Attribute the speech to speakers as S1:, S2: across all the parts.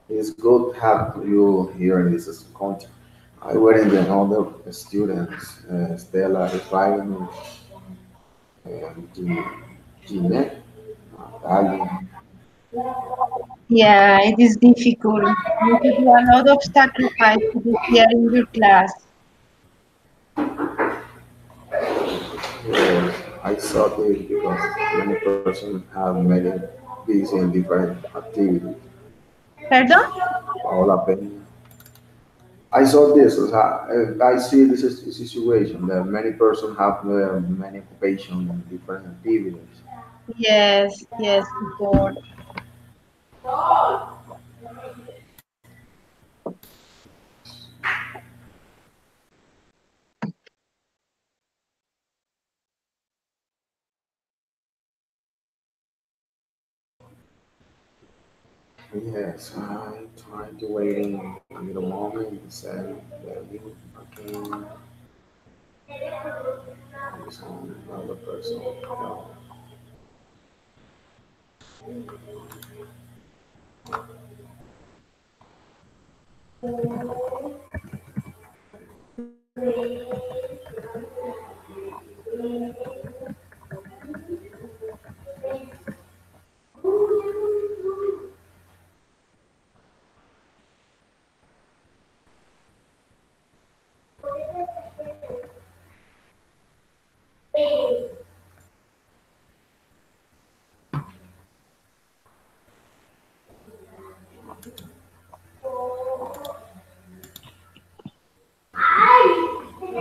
S1: It's good to have you here in this content. I were in the other students, Stella is writing, Jeanette, Ali.
S2: Yeah, it is difficult. You have to do a lot of sacrifice to be here in your class.
S1: Yes, I saw this because many persons have many busy in different activities.
S2: Pardon?
S1: Paola Peña. I saw this. I see this is a situation that many persons have many occupations and different activities.
S2: Yes, yes, support.
S1: Yes, I tried to waiting a little moment and said that you again is on another person. No.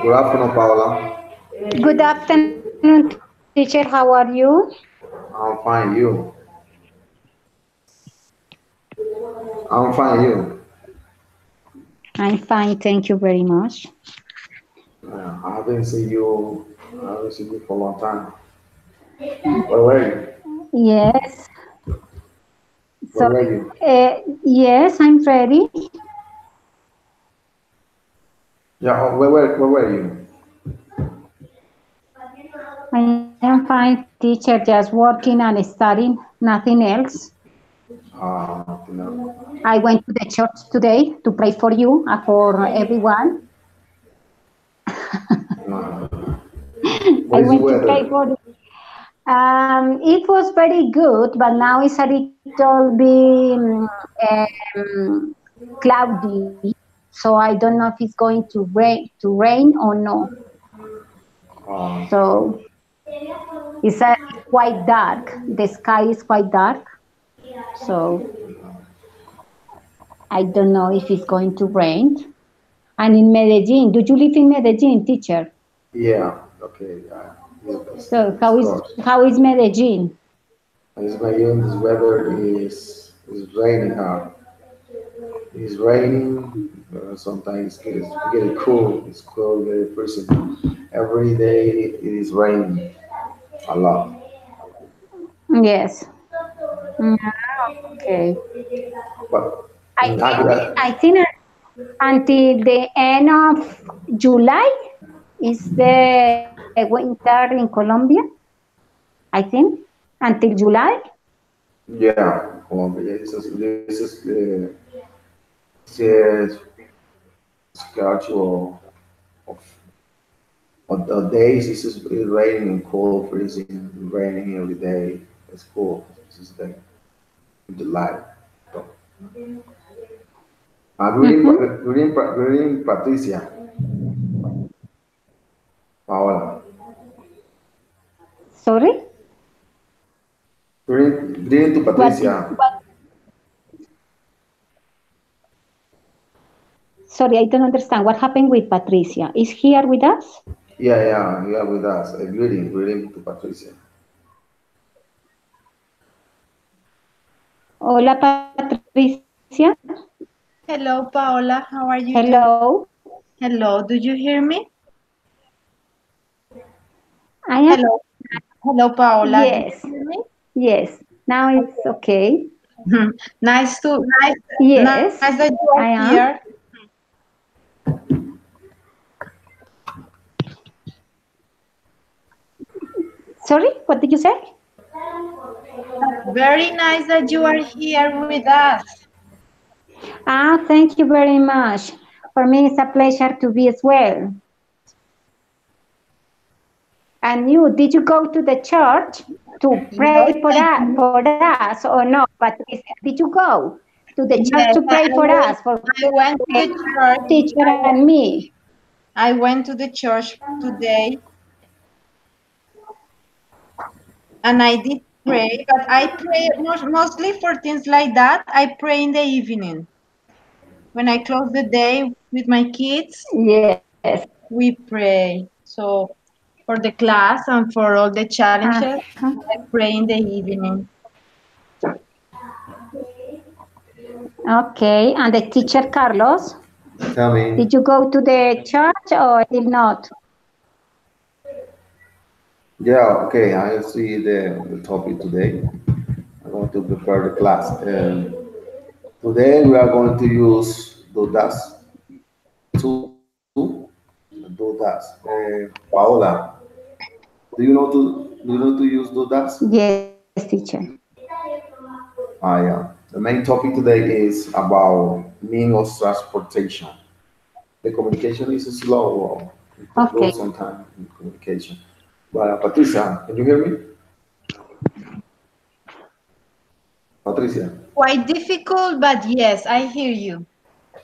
S1: Good afternoon, Paola.
S3: Good afternoon, teacher. How are you?
S1: I'm fine. You? I'm fine. You?
S3: I'm fine, thank you very much.
S1: I haven't seen you. I haven't seen you for a long time. Where were you?
S3: Yes.
S1: Where
S3: So,
S1: were you?
S3: yes, I'm ready.
S1: Yeah. Where were you?
S3: I am fine, teacher. Just working and studying, nothing else.
S1: No.
S3: I went to the church today to pray for you and for everyone.
S1: No.
S3: I
S1: What is the
S3: went to pray
S1: weather?
S3: for. It was very good, but now it's a little bit cloudy. So I don't know if it's going to rain or no.
S1: Uh,
S3: So it's quite dark. The sky is quite dark. So I don't know if it's going to rain. And in Medellin, do you live in Medellin, teacher?
S1: yeah. Okay. Yeah,
S3: So
S1: of course.
S3: how is Medellin?
S1: As my this weather is raining hard. It's raining. Sometimes it's getting cool. It's cold, very freezing. Every day it is raining a lot.
S3: Yes. Mm, okay.
S1: But
S3: I
S1: in
S3: think
S1: Agra,
S3: I think until the end of July is the winter in Colombia. I think until July.
S1: yeah, Colombia. This is the schedule of the days. This is raining, cold, freezing, raining every day. It's cool. This is the July. So,
S3: Mm-hmm.
S1: greeting Patricia, Paola.
S3: Sorry.
S1: Greeting to Patricia.
S3: What? Sorry, I don't understand. What happened with Patricia? Is here with us?
S1: Yeah, with us. Greeting to Patricia.
S3: Hola, Patricia.
S2: Hello, Paola. How are you doing?
S3: Hello.
S2: Hello, do you hear me?
S3: I am.
S2: Hello. Hello, Paola. Do
S3: Yes.
S2: you hear me?
S3: Yes. Now it's
S2: Okay.
S3: okay.
S2: Nice
S3: Yes,
S2: that you are
S3: I
S2: here.
S3: am. Sorry, what did you say?
S2: Very nice that you are here with us.
S3: Thank you very much. For me, it's a pleasure to be as well. And you, did you go to the church to pray
S2: Yes, I did.
S3: for us or no, Patricia? Did you go to the church
S2: Yes,
S3: to pray for us, for
S2: I went to the church.
S3: teacher and me?
S2: I went to the church today and I did pray, but I pray mostly for things like that. I pray in the evening. When I close the day with my kids,
S3: Yes.
S2: we pray. So for the class and for all the challenges,
S3: Uh-huh.
S2: I pray in the evening.
S3: Okay. And the teacher Carlos,
S1: Tell me.
S3: did you go to the church or did not?
S1: Yeah, okay, I see the topic today. I'm going to prepare the class. Today we are going to use Dudas. Two Dudas. Paola, do you know to use Dudas?
S3: Yes, teacher.
S1: Yeah. The main topic today is about means of transportation. The communication is slow, or it could
S3: Okay.
S1: go sometime in communication. But Patricia, can you hear me? Patricia.
S2: Quite difficult, but yes, I hear you.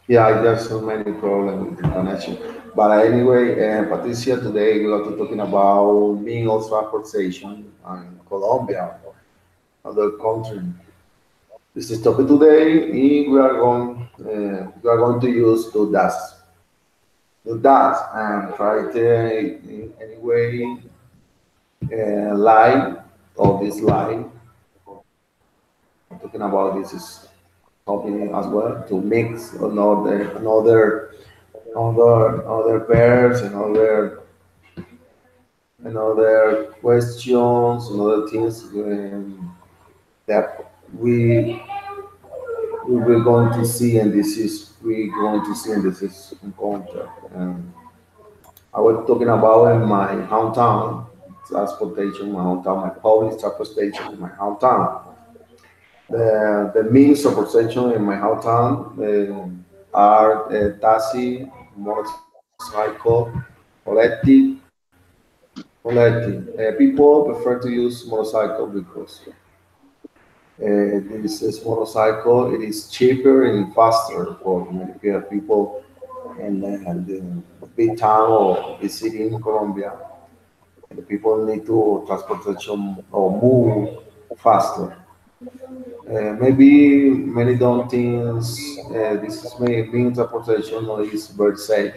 S1: Yeah, there's so many problems with the connection. But anyway, Patricia, today we are talking about means of transportation in Colombia, other country. This is topic today. We are going to use do that and try to in any way lie or this lie. I'm talking about this is topic as well to mix other pairs and other questions and other things that we were going to see and this is we going to see and this is encounter. I was talking about in my hometown transportation, my hometown, my public transportation in my hometown. The means of transportation in my hometown are taxi, motorcycle, collective, collective. People prefer to use motorcycle because this is motorcycle. It is cheaper and faster for many people in the big town or the city in Colombia. And the people need to transportation or move faster. Maybe many don't think this is mean transportation or is very safe.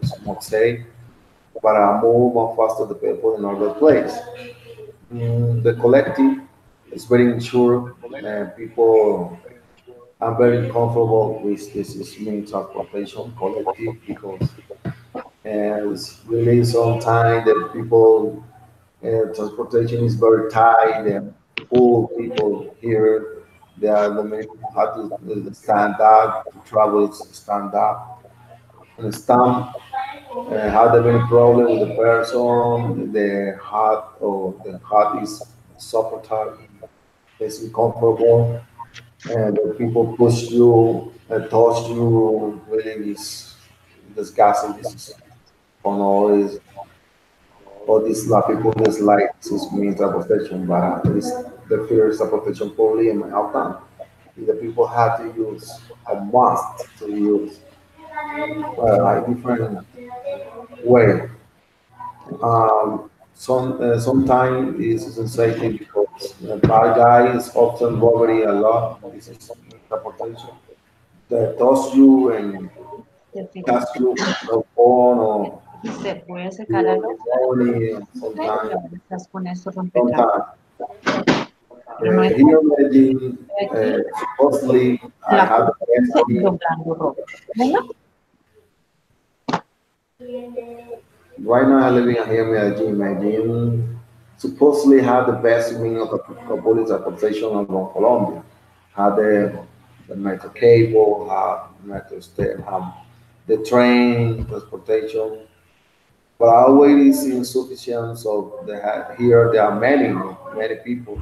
S1: It's not safe, but move more faster the people in other place. The collective is very insured. People are very comfortable with this is mean transportation collective because it's really sometimes that people transportation is very tight and all people here. There are the many people have to stand up to travel, stand up and stand. Have there been a problem with the person? The heart or the heart is suffocated, it's uncomfortable, and the people push you, touch you. Really, is disgusting. This is on all these people dislike this means of protection, but it's the fears of protection probably in my outcome. The people have to use or must to use a different way. Sometimes this is unsafe because the bad guy is often robbery a lot. This is transportation. They toss you and
S2: Te fijo.
S1: cast you the phone or
S2: Y se puede secar a
S1: your
S2: los
S1: money. And
S2: porque
S1: sometimes,
S2: ahora estás con eso rompecabezas.
S1: sometimes
S2: Pero no es
S1: here imagine
S2: aquí
S1: supposedly I
S2: la
S1: have the best
S2: cosa
S1: meal.
S2: doblando ropa. Bueno,
S1: Right now I live in here Medellin. Medellin supposedly have the best meal of police transportation around Colombia. Have the metro cable, have metro state, have the train transportation. But always insufficient. So here there are many people.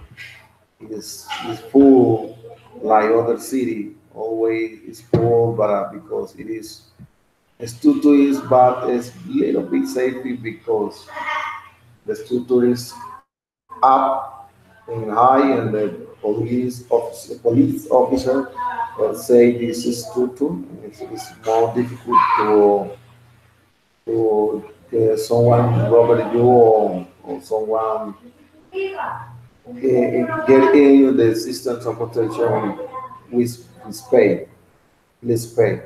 S1: It's full like other city. always is full, but because it is it's two tourists, but it's a little bit safety because the structure is up and high, and the police officer say this is structure. It's more difficult to someone robbed you, or someone get in the system transportation with pay, less pay.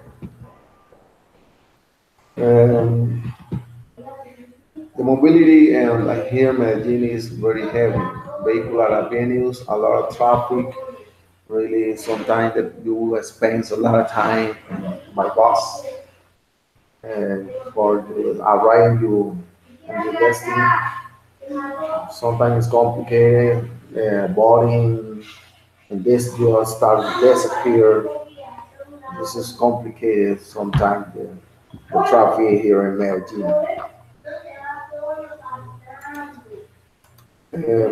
S1: Um, the mobility and like here Medellin is very heavy. Vehicular avenues, a lot of traffic. Really, sometimes that you will spend a lot of time by bus and for arriving you and your destiny. Sometimes it's complicated. Boarding and this just start to disappear. This is complicated sometimes. The traffic here in Medellin.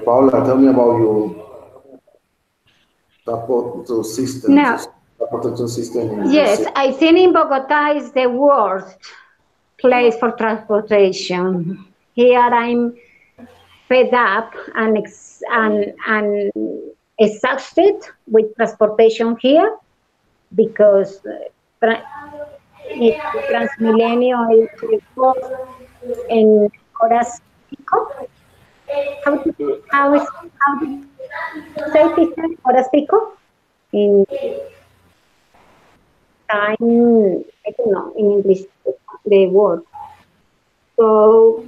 S1: Paula, tell me about your support system,
S3: Now,
S1: support system in the
S3: yes,
S1: city.
S3: I think in Bogota is the worst place for transportation. Here I'm fed up and exhausted with transportation here because Transmilenio is cost en horas pico. How do you say teacher? Horas pico in time. I don't know in English the word. So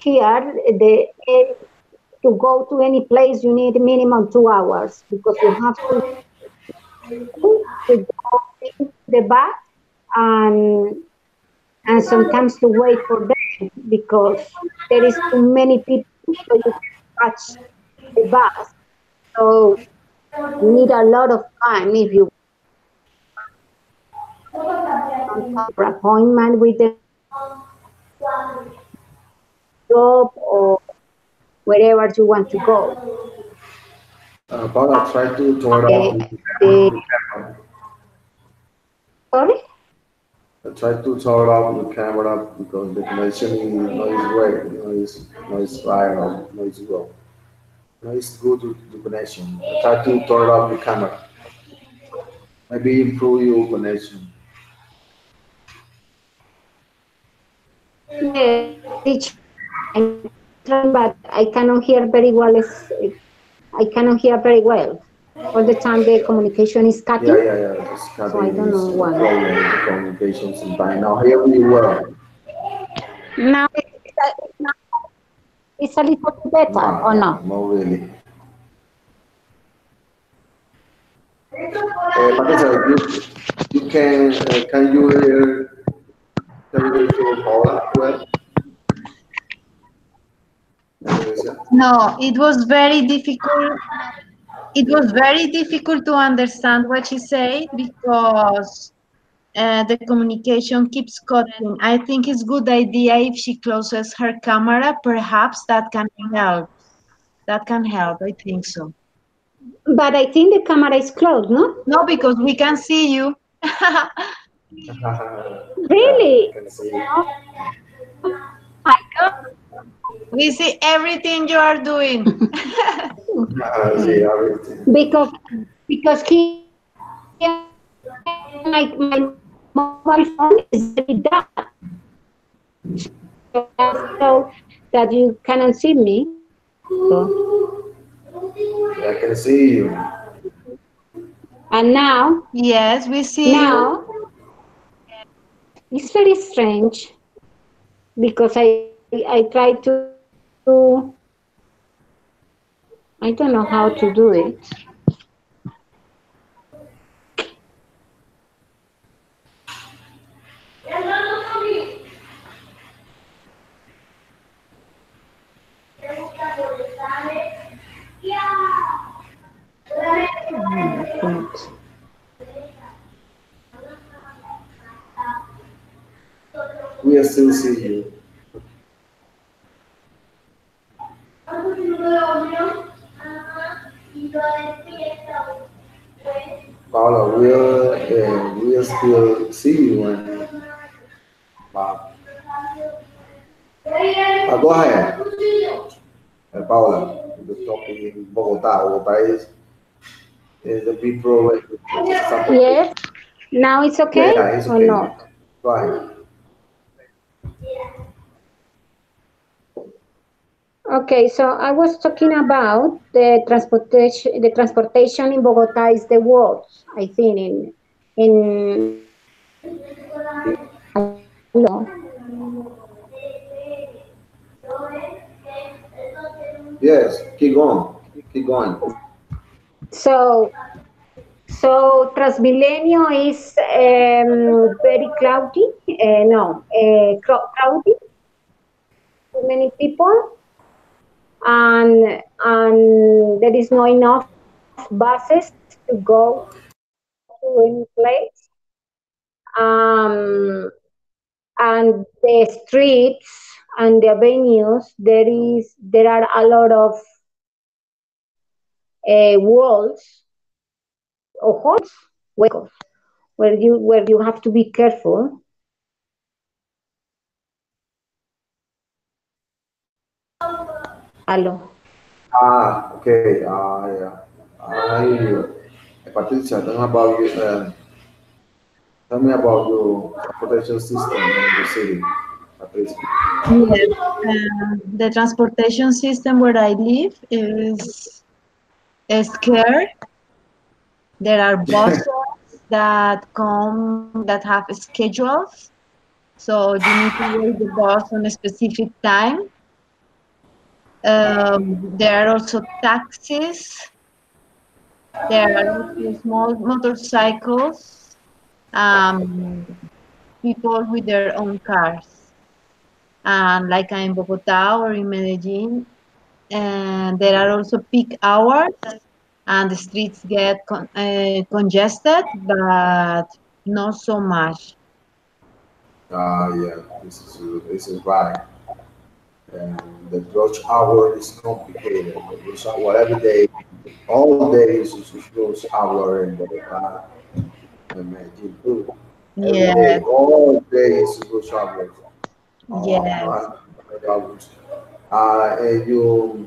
S3: here to go to any place you need minimum 2 hours because you have to go into the bus and and sometimes to wait for them because there is too many people so you can catch the bus. So you need a lot of time if you for appointment with the job or wherever you want to go.
S1: Paula, try to turn off
S3: The, the
S1: the camera.
S3: sorry.
S1: Try to turn off the camera because the connection is noise great, noise fire, or noise well. Noise good to the connection. Try to turn off the camera. Maybe improve your connection.
S3: Yes, teacher, I'm trying, but I cannot hear very well. I cannot hear very well. All the time the communication is cutting,
S1: Yeah. This
S3: so I
S1: cutting
S3: don't
S1: is
S3: know
S1: the
S3: why.
S1: problem with the communication sometimes. Now hear me well.
S3: Now it's a little bit better, or not?
S1: Not really. Patricia, can you hear Paula well? Patricia?
S2: No, it was very difficult. It was very difficult to understand what she said because the communication keeps cutting. I think it's good idea if she closes her camera. Perhaps that can help. That can help. I think so.
S3: But I think the camera is closed, no?
S2: No, because we can see you.
S1: Yeah, I
S3: Really?
S1: can see.
S3: Oh my God.
S2: We see everything you are doing.
S1: I see everything.
S3: Because here my mobile phone is very dark. So I thought that you cannot see me. So
S1: Yeah, I can see you.
S3: and
S2: Yes, we see you.
S3: now it's very strange because I try I don't know how to do it. Oh my God.
S1: We are still see you. Paula, we'll still see you and uh, go ahead, Paula. The topic in Bogota. Is the big problem.
S3: Yes. Now it's okay
S1: Yeah, it's
S3: or
S1: okay.
S3: not?
S1: Go ahead.
S3: Okay, so I was talking about the transportation. The transportation in Bogota is the worst, I think, hello.
S1: Yes, keep going. Keep going.
S3: So so Transmilenio is very cloudy. No, crowded, too many people, and there is not enough buses to go to any place. Um, and the streets and the avenues, there are a lot of walls or holes, where you have to be careful. Hello.
S1: Okay. Yeah. I hear you. Patricia, tell me about your transportation system in the city, Patricia.
S2: Yes, the transportation system where I live is scarce. There are buses that come that have schedules, so you need to wait the bus on a specific time. There are also taxis. There are also small motorcycles. Um, People with their own cars. And like in Bogota or in Medellin, and there are also peak hours, and the streets get congested, but not so much.
S1: Yeah, this is right. And the rush hour is complicated. The rush hour every day, all day is rush hour in Bogota and Medellin too. Every day,
S2: Yes,
S1: all day is rush hour.
S2: yes.
S1: Problems. And your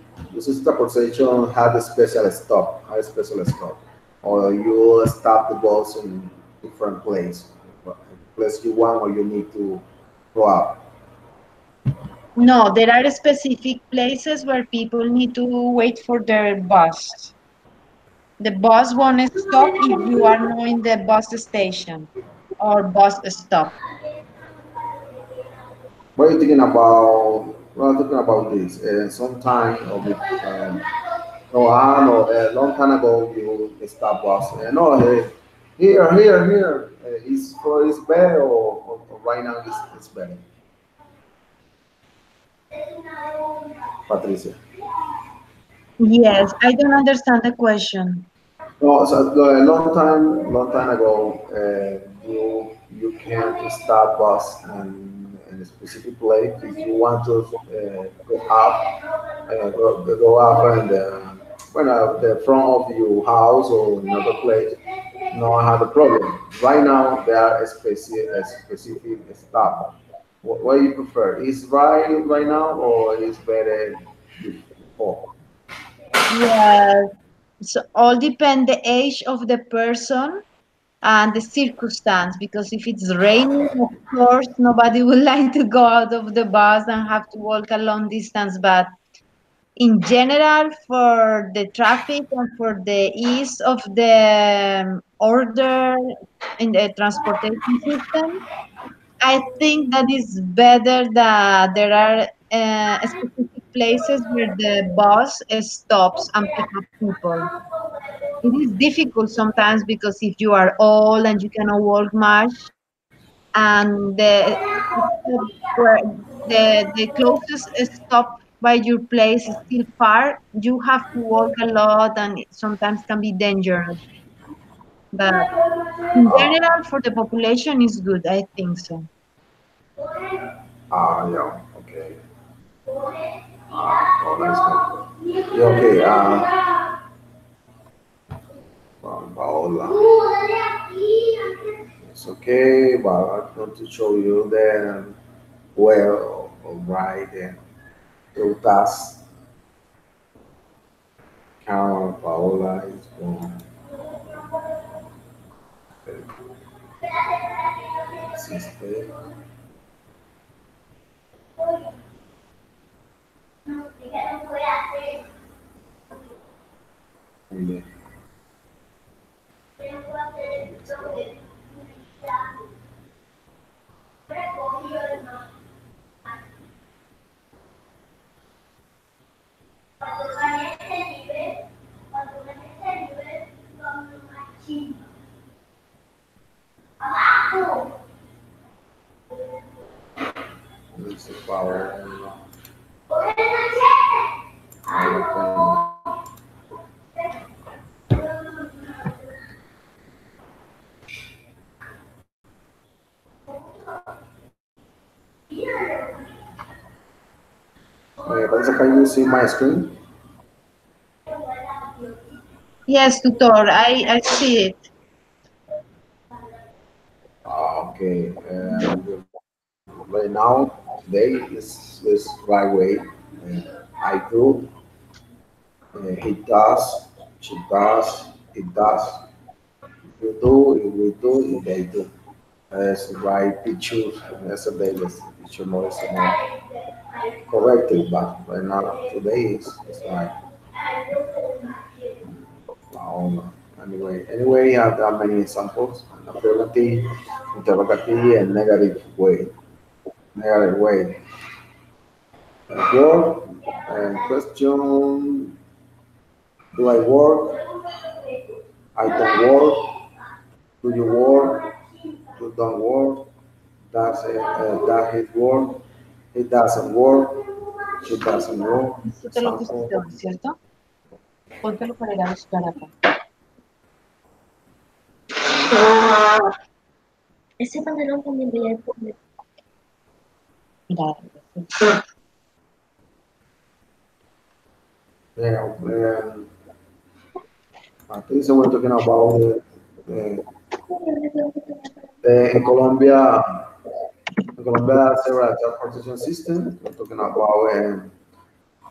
S1: system transportation had a special stop, or you stop the bus in different place you want or you need to go up.
S2: No, there are specific places where people need to wait for their bus. The bus won't stop if you are not in the bus station or bus stop.
S1: What are you thinking about? Well, I'm thinking about this. Sometime no, I know. A long time ago, you stop bus. No, here. It's better or right now it's better, Patricia.
S2: Yes, I don't understand the question.
S1: No, so a long time ago, you can start bus in a specific place if you want to go up and when the front of your house or another place. No, I have a problem. Right now, there are a specific stop. What do you prefer? Is right now or is better before?
S2: Yes, so all depend the age of the person and the circumstance, because if it's raining, of course nobody would like to go out of the bus and have to walk a long distance. But in general, for the traffic and for the ease of the order in the transportation system, I think that is better that there are specific places where the bus stops and pick up people. It is difficult sometimes because if you are old and you cannot walk much, and stop where the closest stop by your place is still far, you have to walk a lot, and it sometimes can be dangerous. But in general, for the population, is good. I think so.
S1: Yeah, okay. Oh, that's good. Yeah, okay. Paola. Okay, well, I'm going to show you the well, all right, the task. Carol, Paola is going sister. And this is Paola. Vanessa, can you see my screen?
S2: Yes, tutor, I see it.
S1: Okay, right now, today is right way. I do, he does, she does, it does. You do, we do, they do. That's right picture, that's a daily picture more is more corrected, but right now, today is like, um, anyway, you have that many examples, affirmative, interrogative, and negative way. Work, and question, do I work? I don't work. Do you work? You don't work. Does it work? It doesn't work. She doesn't work.
S2: Esto te lo
S1: Example.
S2: pusiste hoy, ¿cierto? Póntelo para ir a buscar acá. Ese pantalón también voy a poner. Mira,
S1: Yeah, I think so we're talking about the, in Colombia, there are several transportation systems. We're talking about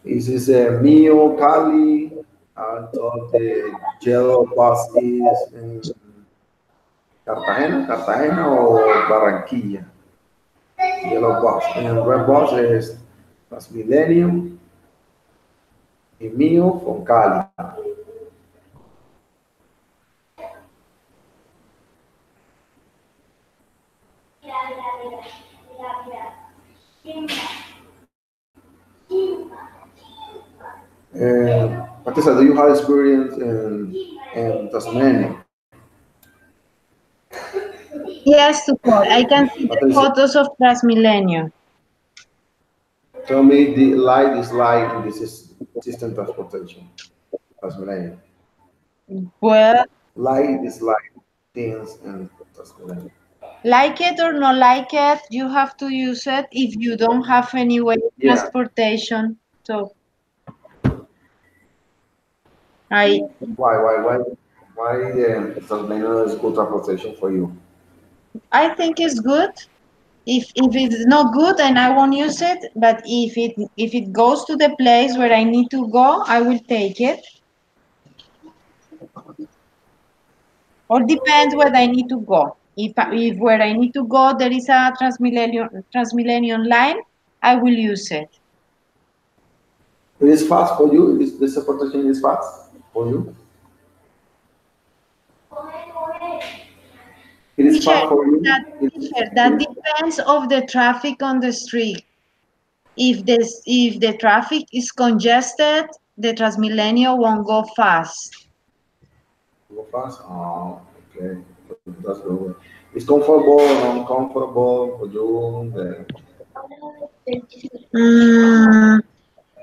S1: this is Mio, Cali, and all the yellow bus is in Cartagena or Barranquilla. Yellow bus. And red bus is Transmillennium y Mio from Cali. Patisa, do you have experience in Tasmania?
S2: yes, tutor, I can see the
S1: Patisa,
S2: photos of Transmilenio.
S1: tell me the light is light in this system transportation. Tasmania.
S2: Well,
S1: Light is light. Things in Tasmania.
S2: like it or not like it, you have to use it if you don't have any way of
S1: Yeah.
S2: transportation. So I
S1: Why Tasmania is good transportation for you?
S2: I think it's good. If it's not good and I won't use it, but if it goes to the place where I need to go, I will take it. Or depends where I need to go. If where I need to go there is a Transmillennium line, I will use it.
S1: It is fast for you. This transportation is fast for you. It is
S2: Teacher,
S1: fast for you.
S2: that depends of the traffic on the street. If the traffic is congested, the Transmilenio won't go fast.
S1: Go fast. Oh, okay. That's good. It's comfortable and uncomfortable for you.
S2: Mm,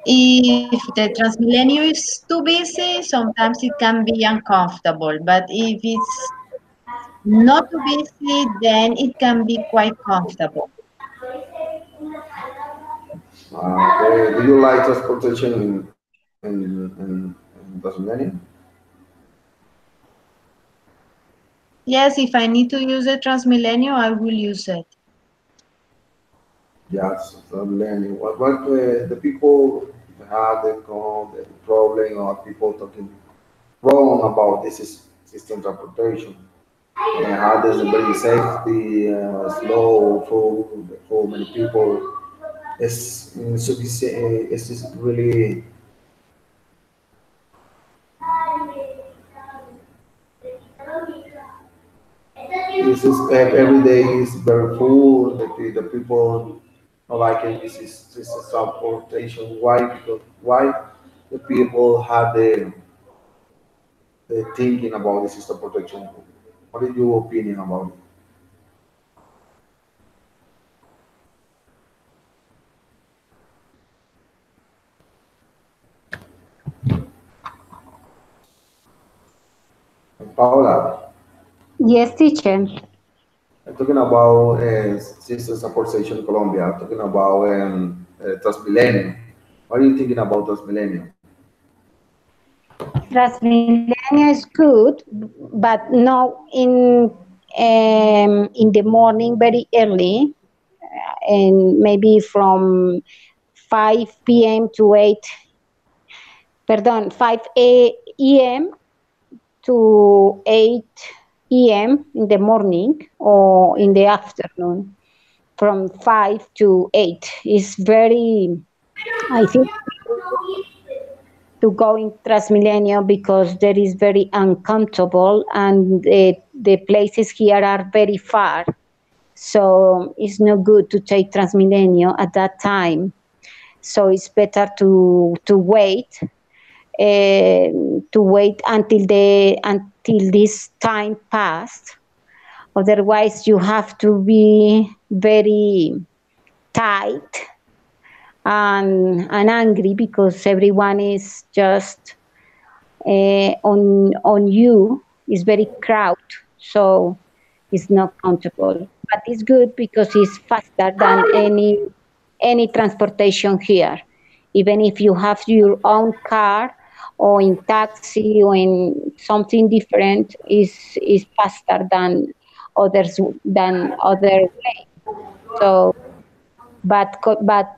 S2: if the Transmilenio is too busy, sometimes it can be uncomfortable. But if it's not too busy, then it can be quite comfortable.
S1: Okay. Do you like transportation in Tasmania?
S2: Yes, if I need to use the Transmilenio, I will use it.
S1: Yes, I'm learning. What the people have the problem or people talking wrong about this is system transportation and how does it bring safety, slow for many people. It's just really this is every day is very full. The people not liking this is transportation. Why? Because why the people have the thinking about this system protection. What is your opinion about it? Paula,
S3: Yes, teacher.
S1: I'm talking about system support station in Colombia. I'm talking about Transmilenio. What are you thinking about Transmilenio?
S3: Transmilenio is good, but no in the morning very early, and maybe from 5 p.m. to 8, pardon, 5 a.m. to 8 p.m. in the morning or in the afternoon from 5 to 8 is very, I think, to go in Transmilenio because there is very uncomfortable and the places here are very far. So it's not good to take Transmilenio at that time. So it's better to wait until this time passed. Otherwise, you have to be very tight and angry because everyone is just on you. It's very crowded, so it's not comfortable. But it's good because it's faster than any transportation here. Even if you have your own car or in taxi or in something different, is faster than other way. So, but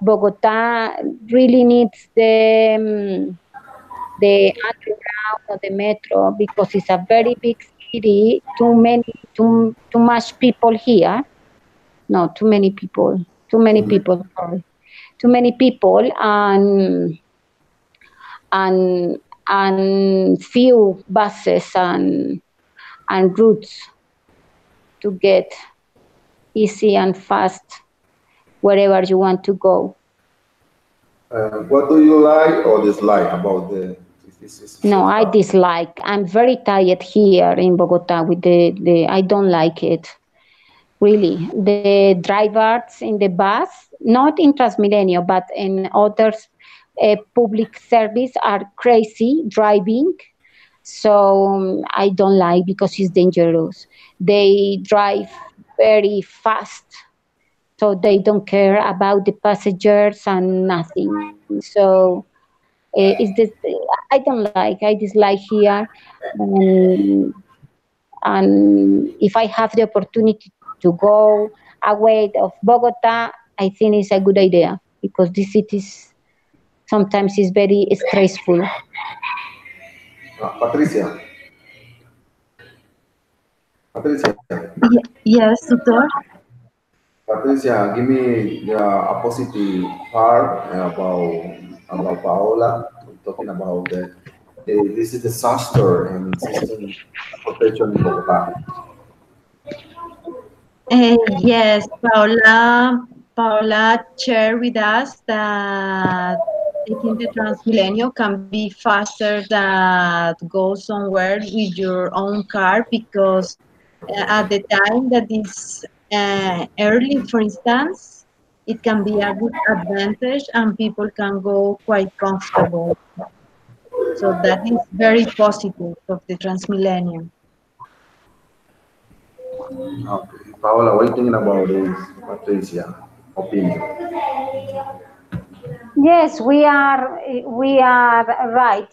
S3: Bogota really needs the underground or the metro because it's a very big city. Too much people here. No, too many people. Too many
S1: Mhm.
S3: people. Sorry, too many people and few buses and routes to get easy and fast wherever you want to go.
S1: What do you like or dislike about this
S3: No, I
S1: stuff?
S3: dislike. I'm very tired here in Bogota with the I don't like it. Really. The drivers in the bus, not in Transmilenio, but in others public service are crazy driving. So I don't like because it's dangerous. They drive very fast, so they don't care about the passengers and nothing. So is this I don't like. I dislike here, um, and if I have the opportunity to go away of Bogota, I think it's a good idea because the cities sometimes is very stressful.
S1: Patricia, Patricia,
S2: Yes, tutor.
S1: Patricia, give me a positive part about Paola. I'm talking about this is disaster and system protection in Bogota.
S2: Yes, Paola shared with us that taking the Transmilenio can be faster than go somewhere with your own car because at the time that is early, for instance, it can be a good advantage and people can go quite comfortable. So that is very positive of the Transmillennium.
S1: Okay. Paola, what are you thinking about this, Patricia? Opinion.
S3: Yes, we are right.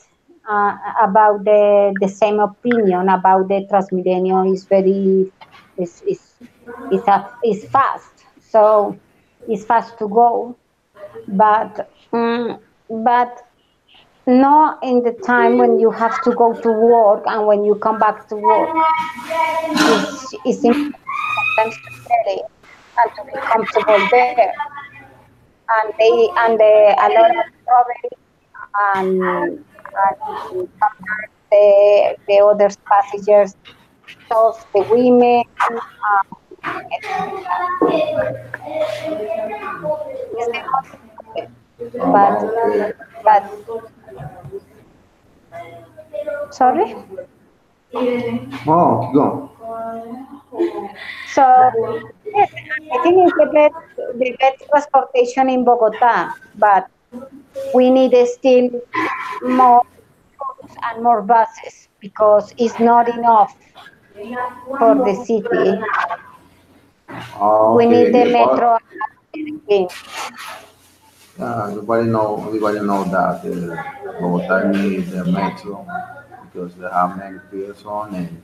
S3: about the same opinion about the Transmilenio is very is fast, so it's fast to go, but but not in the time when you have to go to work and when you come back to work. It's important sometimes to get it and to be comfortable there. And a lot of travel and sometimes the other passengers touch the women, etc. It's the only problem. But
S1: Okay.
S3: but sorry.
S1: Oh, keep going.
S3: So yes, I think it's the best transportation in Bogota, but we need still more routes and more buses because it's not enough for the city. We need
S1: Okay,
S3: the
S1: yeah,
S3: metro again.
S1: everybody know that Bogota needs the metro because they have many persons and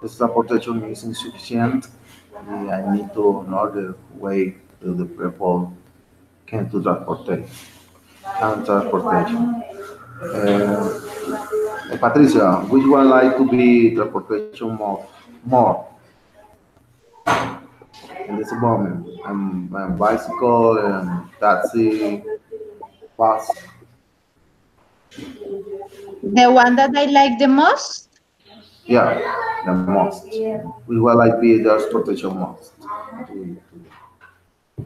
S1: the transportation is insufficient. I need to another way to the people can to transportation. Patricia, which one like to be transportation more in this moment? Bicycle and taxi, bus.
S2: The one that I like the most?
S1: Yeah, the most. We will like be the transportation most.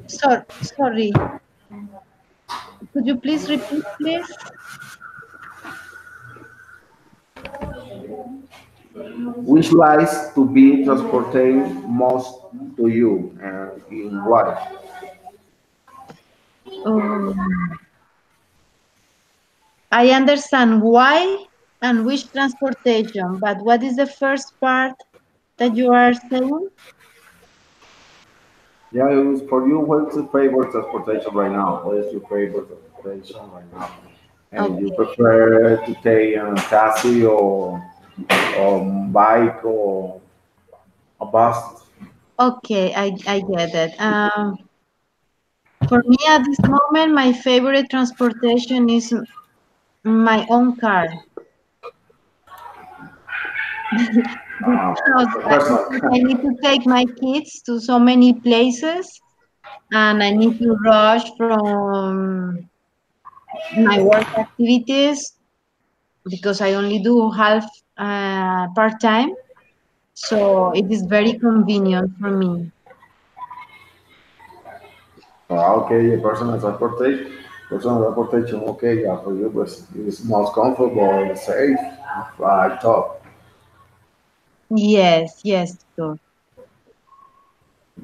S2: Sorry, could you please repeat, please?
S1: Which lies to be transported most to you and in why?
S2: Um, I understand why and which transportation, but what is the first part that you are saying?
S1: Yeah, it was for you. What's your favorite transportation right now? What is your favorite transportation right now? And you
S2: Okay,
S1: prefer to take a taxi or bike or a bus?
S2: okay, I get it. For me at this moment, my favorite transportation is my own car because
S1: Personal.
S2: because I need to take my kids to so many places and I need to rush from my work activities because I only do half part time. So it is very convenient for me.
S1: Okay, personal transportation. Personal transportation, okay, yeah, for you, but it's most comfortable and safe. I thought.
S2: Yes, yes, sure.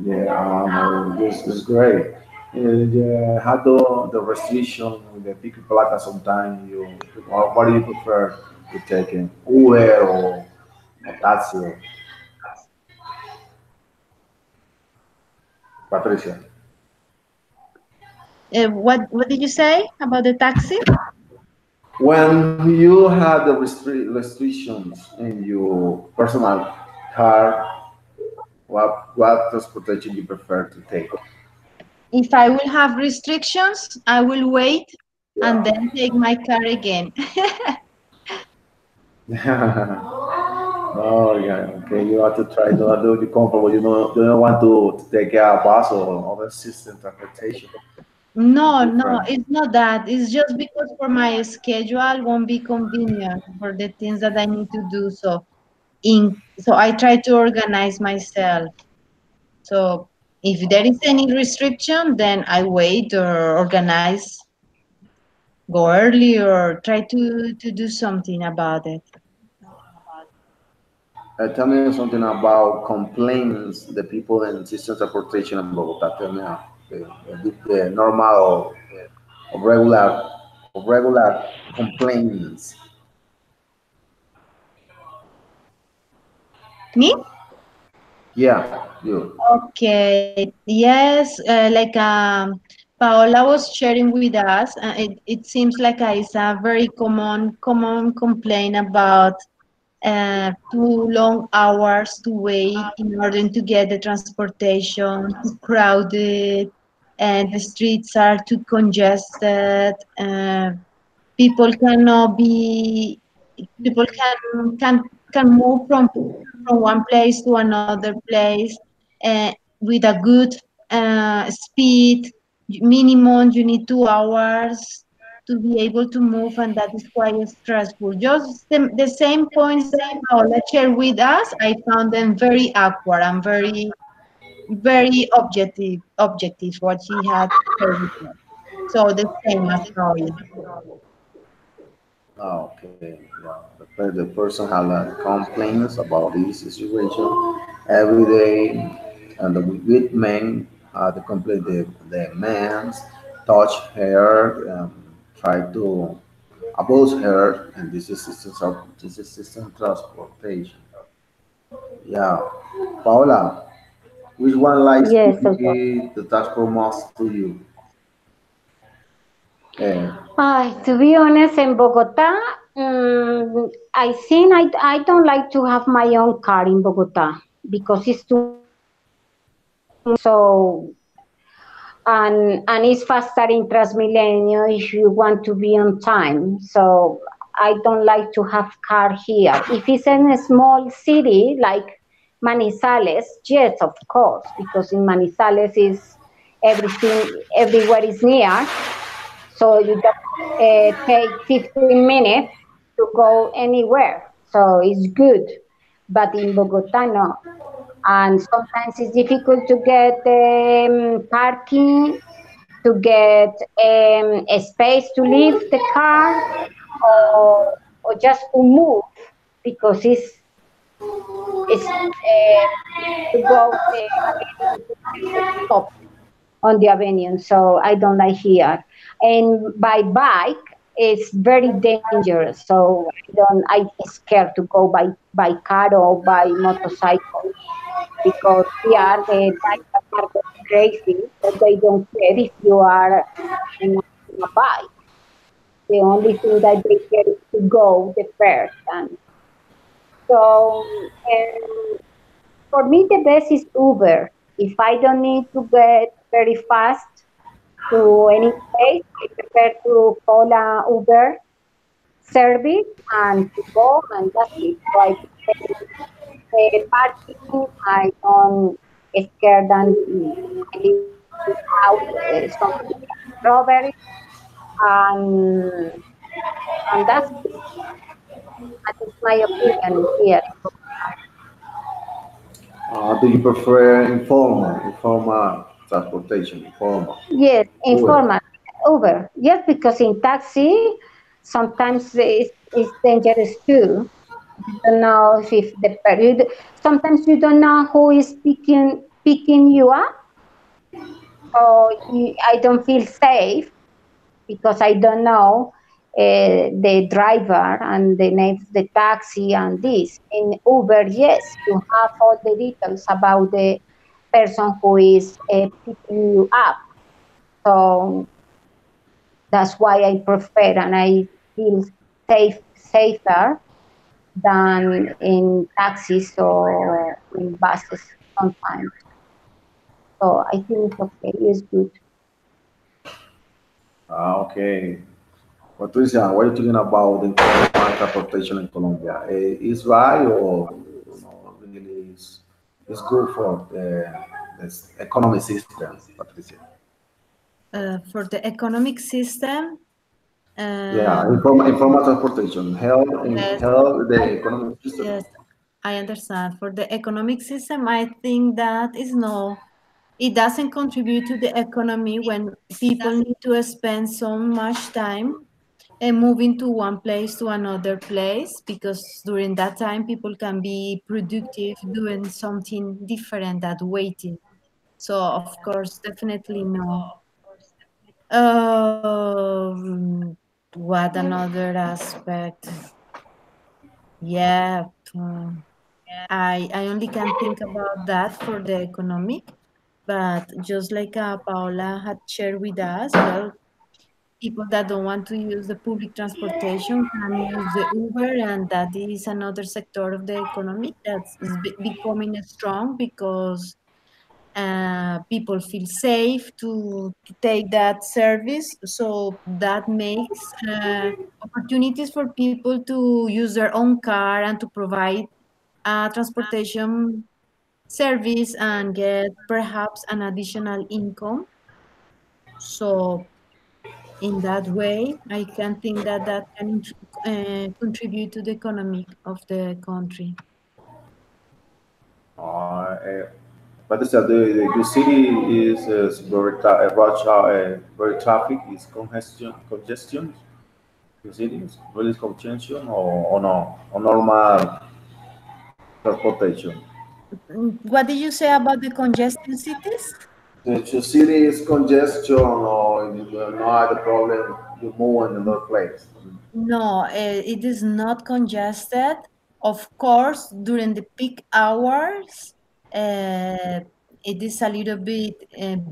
S1: Yeah, this is great. And how the restriction with the pick placa sometimes you what do you prefer to take in Uber or taxi? Patricia.
S2: What did you say about the taxi?
S1: When you have the restrictions in your personal car, what transportation you prefer to take?
S2: If I will have restrictions, I will wait and
S1: Yeah.
S2: then take my car again.
S1: Oh yeah, okay. You have to try to do the comfortable. You don't want to take a bus or other system transportation.
S2: No, no,
S1: Different.
S2: it's not that. It's just because for my schedule won't be convenient for the things that I need to do. So I try to organize myself. So if there is any restriction, then I wait or organize, go early or try to do something about it.
S1: Tell me something about complaints the people in system transportation in Bogota. Tell me the normal or regular complaints.
S2: Me?
S1: Yeah, you.
S2: Okay. Yes, like Paola was sharing with us, it seems like it's a very common complaint about too long hours to wait in order to get the transportation, too crowded, and the streets are too congested. People cannot be, people can move from one place to another place with a good speed. Minimum, you need 2 hours to be able to move, and that is quite stressful. Just the same points that Paola shared with us, I found them very awkward and very objective what she had shared with us. So the same as Paola.
S1: Oh, okay, yeah. The person had complaints about this situation every day, and the with men the complaint the men touch her, try to abuse her, and this is system transportation. Yeah, Paula, which one likes to
S3: Yes, of course.
S1: be the transport most to you? Uh,
S3: To be honest, in Bogota, I think I don't like to have my own car in Bogota because it's too so and it's faster in Transmilenio if you want to be on time. So I don't like to have car here. If it's in a small city like Manizales, yes, of course, because in Manizales is everything everywhere is near, so you just take 15 minutes to go anywhere. So it's good. But in Bogota, no. And sometimes it's difficult to get parking, to get a space to leave the car, or, or just to move because it's to go again to the stop on the avenue. So I don't like here. And by bike, it's very dangerous. So I scared to go by car or by motorcycle because here the bikers are very crazy. So they don't care if you are in a bike. The only thing that they care is to go the first. And so for me, the best is Uber. If I don't need to get very fast to any place, I prefer to call a Uber service and to go, and that's it. So I pay parking. I don't scared and I leave out something robbery, and and that's it. That is my opinion here.
S1: do you prefer informal transportation, informal?
S3: Yes,
S1: Uber.
S3: informal Uber. Yes, because in taxi sometimes it's dangerous too. You don't know if sometimes you don't know who is picking you up. So I don't feel safe because I don't know the driver and the name of the taxi and this. In Uber, yes, you have all the details about the person who is picking you up. So that's why I prefer and I feel safer than in taxis or in buses sometimes. So I think it's okay. It's good.
S1: Okay. Patricia, what are you thinking about the informal transportation in Colombia? Is right or really is good for the economic system, Patricia?
S2: For the economic system,
S1: Yeah,
S2: um,
S1: informal transportation,
S2: yes,
S1: help the
S2: I,
S1: economic system.
S2: yes, I understand. For the economic system, I think that is no, it doesn't contribute to the economy when people need to spend so much time and moving to one place to another place, because during that time people can be productive doing something different than waiting. So of course, definitely no. What another aspect? Yeah, I only can think about that for the economic. But just like Paola had shared with us, well, people that don't want to use the public transportation can use the Uber, and that is another sector of the economy that's becoming strong because people feel safe to take that service. So that makes opportunities for people to use their own car and to provide transportation service and get perhaps an additional income. So in that way, I can think that that can contribute to the economic of the country.
S1: Uh, but the city is very very traffic is congestion. The city is really congestion or no or normal transportation.
S2: What did you say about the congested cities?
S1: The city is congestion or you know the problem you move in another place.
S2: No, it is not congested. Of course, during the peak hours, uh, it is a little bit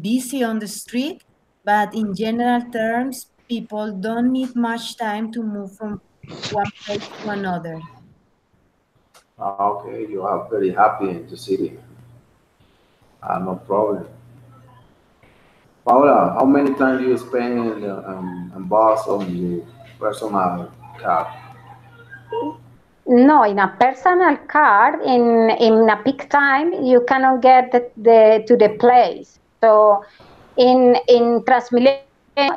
S2: busy on the street, but in general terms, people don't need much time to move from one place to another.
S1: Okay, you are very happy in the city. No problem. Paula, how many time do you spend in bus on your personal car?
S3: No, in a personal car, in a peak time, you cannot get to the place. So in Transmilenio,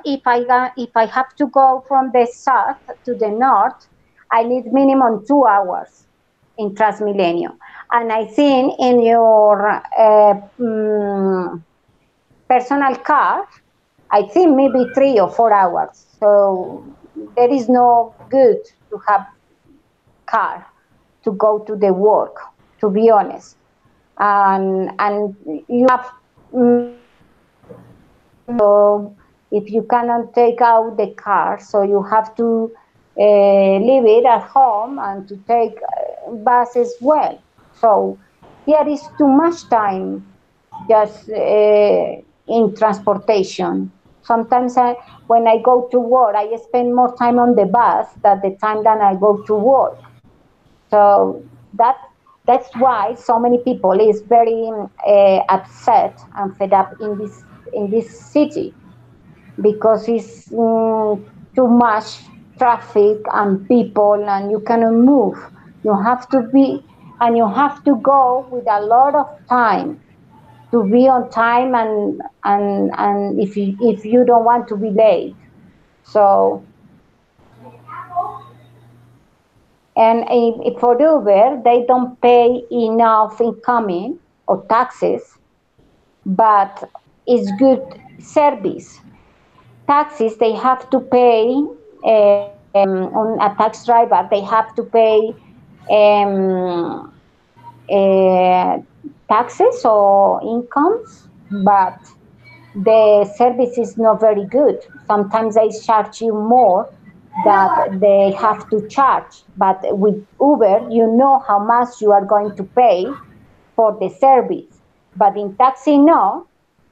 S3: if I have to go from the south to the north, I need minimum 2 hours in Transmilenio. And I think in your personal car, I think maybe 3 or 4 hours. So there is no good to have car to go to the work, to be honest. And you have so if you cannot take out the car, so you have to leave it at home and to take bus as well. So there is too much time just in transportation. Sometimes when I go to work, I spend more time on the bus than the time that I go to work. So that's why so many people is very upset and fed up in this city because it's too much traffic and people and you cannot move. You have to be and you have to go with a lot of time to be on time and if you don't want to be late. So and for Uber, they don't pay enough incoming or taxes, but it's good service. Taxes, they have to pay, on a tax driver, they have to pay um, uh, taxes or incomes, but the service is not very good. Sometimes they charge you more that they have to charge. But with Uber, you know how much you are going to pay for the service. But in taxi, no.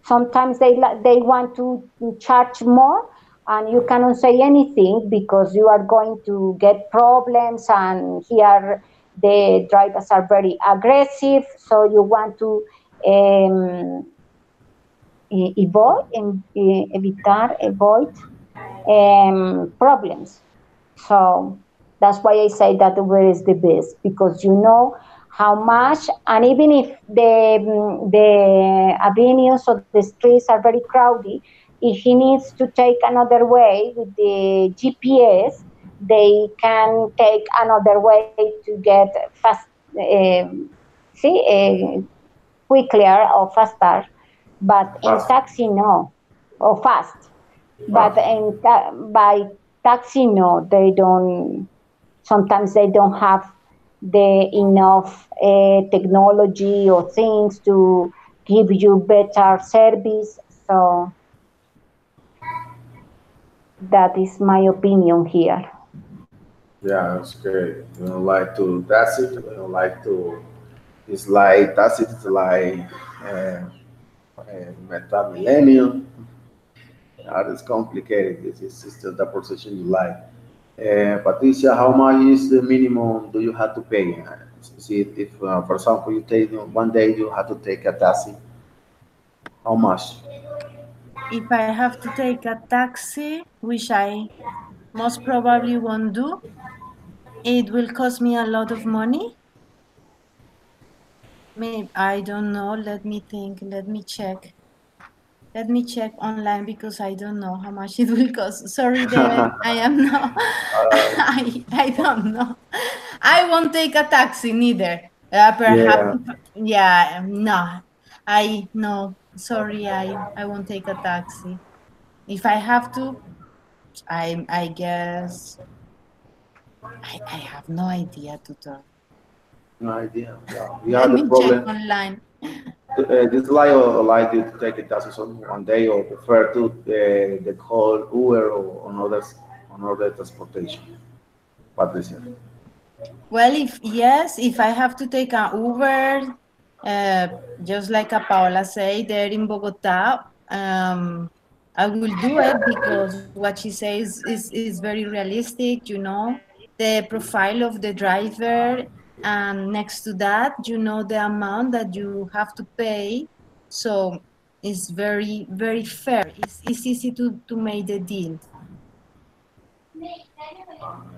S3: Sometimes they want to charge more, and you cannot say anything because you are going to get problems. And here the drivers are very aggressive, so you want to um, avoid problems. So that's why I say that Uber is the best because you know how much, and even if the avenues or the streets are very crowded, if he needs to take another way with the GPS, they can take another way to get fast, see, quicker or faster. But in
S1: Fast,
S3: taxi, no, or fast. But
S1: fast.
S3: by taxi, no, they don't. Sometimes they don't have the enough technology or things to give you better service. So that is my opinion here.
S1: Yeah, that's great. You know, like to that's it. You know, like to it's like that's it. It's like uh, Meta millennium. That is complicated. This is still the position you like. Patricia, how much is the minimum do you have to pay? See, if for example, you take one day you have to take a taxi, how much?
S2: If I have to take a taxi, which I most probably won't do, it will cost me a lot of money. Maybe I don't know. Let me think. Let me check. Let me check online because I don't know how much it will cost. Sorry, David. I am not. I don't know. I won't take a taxi neither. Perhaps.
S1: Yeah,
S2: Yeah. No. I no. Sorry. I won't take a taxi. If I have to, I guess I have no idea, tutor.
S1: no idea. Yeah, we
S2: Let
S1: have the
S2: me check
S1: problem.
S2: online.
S1: This lie or like you to take a taxi on one day or prefer to the call Uber or another transportation. Patricia.
S2: Well, if yes, if I have to take an Uber, uh, just like a Paola say there in Bogota, I will do it because what she says is very realistic. You know, the profile of the driver, and next to that, you know the amount that you have to pay. So it's very fair. It's easy to make the deal.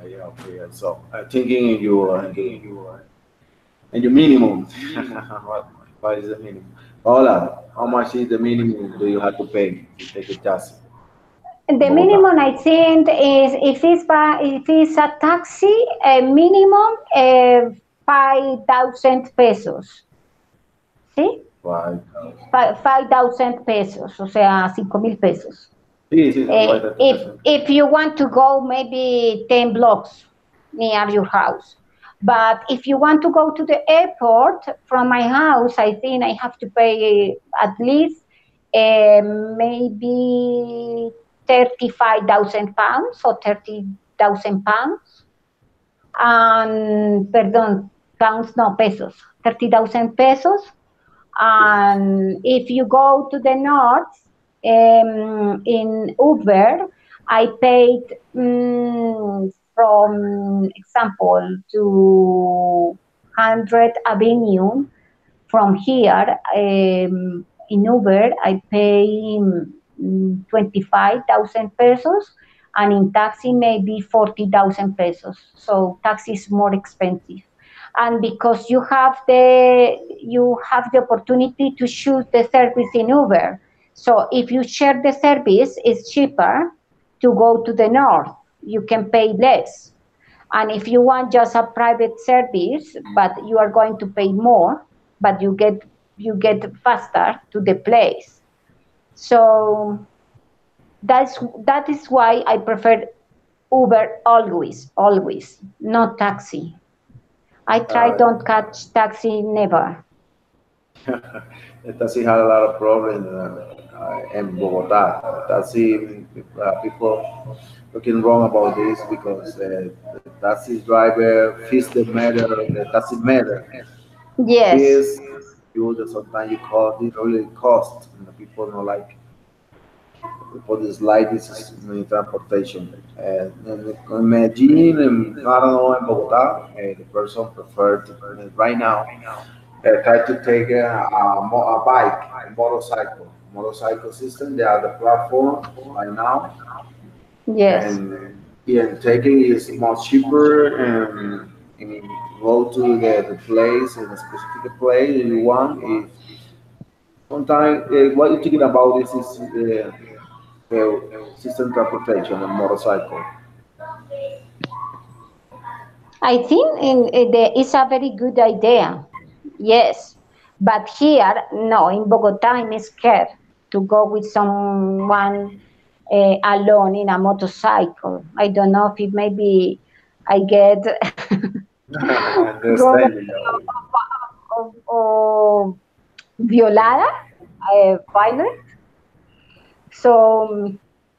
S1: Yeah, okay. So thinking in your minimum. What is the minimum? Paula, how much is the minimum do you have to pay to take a taxi in
S3: The
S1: Bogota?
S3: minimum I think is if it's a taxi, a minimum 5,000 pesos. ¿Sí?
S1: 5,000.
S3: 5,000 pesos, o sea, 5,000 pesos.
S1: Sí, sí,
S3: Eh, if
S1: 5,000.
S3: if you want to go maybe 10 blocks near your house, but if you want to go to the airport from my house, I think I have to pay at least maybe 35,000 pounds or 30,000 pounds. And perdón, pounds no pesos, 30,000 pesos. And if you go to the north in Uber, I paid from example to 100 Avenue from here in Uber, I pay 25,000 pesos, and in taxi maybe 40,000 pesos. So taxi is more expensive, and because you have the opportunity to choose the service in Uber. So if you share the service, it's cheaper to go to the north. You can pay less, and if you want just a private service, but you are going to pay more, but you get faster to the place. So that is why I prefer Uber always, always, not taxi. I try
S1: Uh,
S3: don't catch taxi never.
S1: Taxi had a lot of problems in Bogota. Taxi people looking wrong about this because the taxi driver fees the taxi matter.
S3: Yes,
S1: Fees you that sometimes you call it really cost and the people don't like people dislike this is transportation. In Medellin and I don't know in Bogota, the person preferred right now try to take a bike, a motorcycle system. They are the platform right now,
S3: yes.
S1: and yeah, taking is much cheaper and go to the place in a specific place you want. If sometimes what you're thinking about this is the system transportation and motorcycle.
S3: I think it's a very good idea. Yes, but here, no, in Bogota, I'm scared to go with someone alone in a motorcycle. I don't know if it maybe I get
S1: I
S3: robbed
S1: understand you know.
S3: or violada, violent. So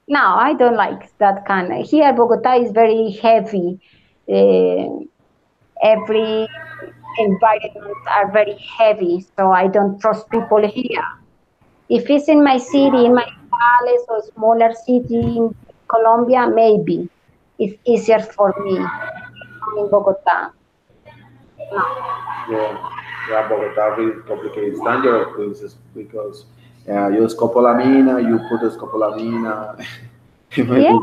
S3: no, I don't like that kind. Here, Bogota is very heavy. Uh, every environment are very heavy, so I don't trust people here. If it's in my city, in my palace or smaller city in Colombia, maybe it's easier for me. In Bogota, no.
S1: Yeah, yeah, Bogota is complicated. It's dangerous places because you scopolamina, you put a scopolamina,
S3: Yeah,
S1: maybe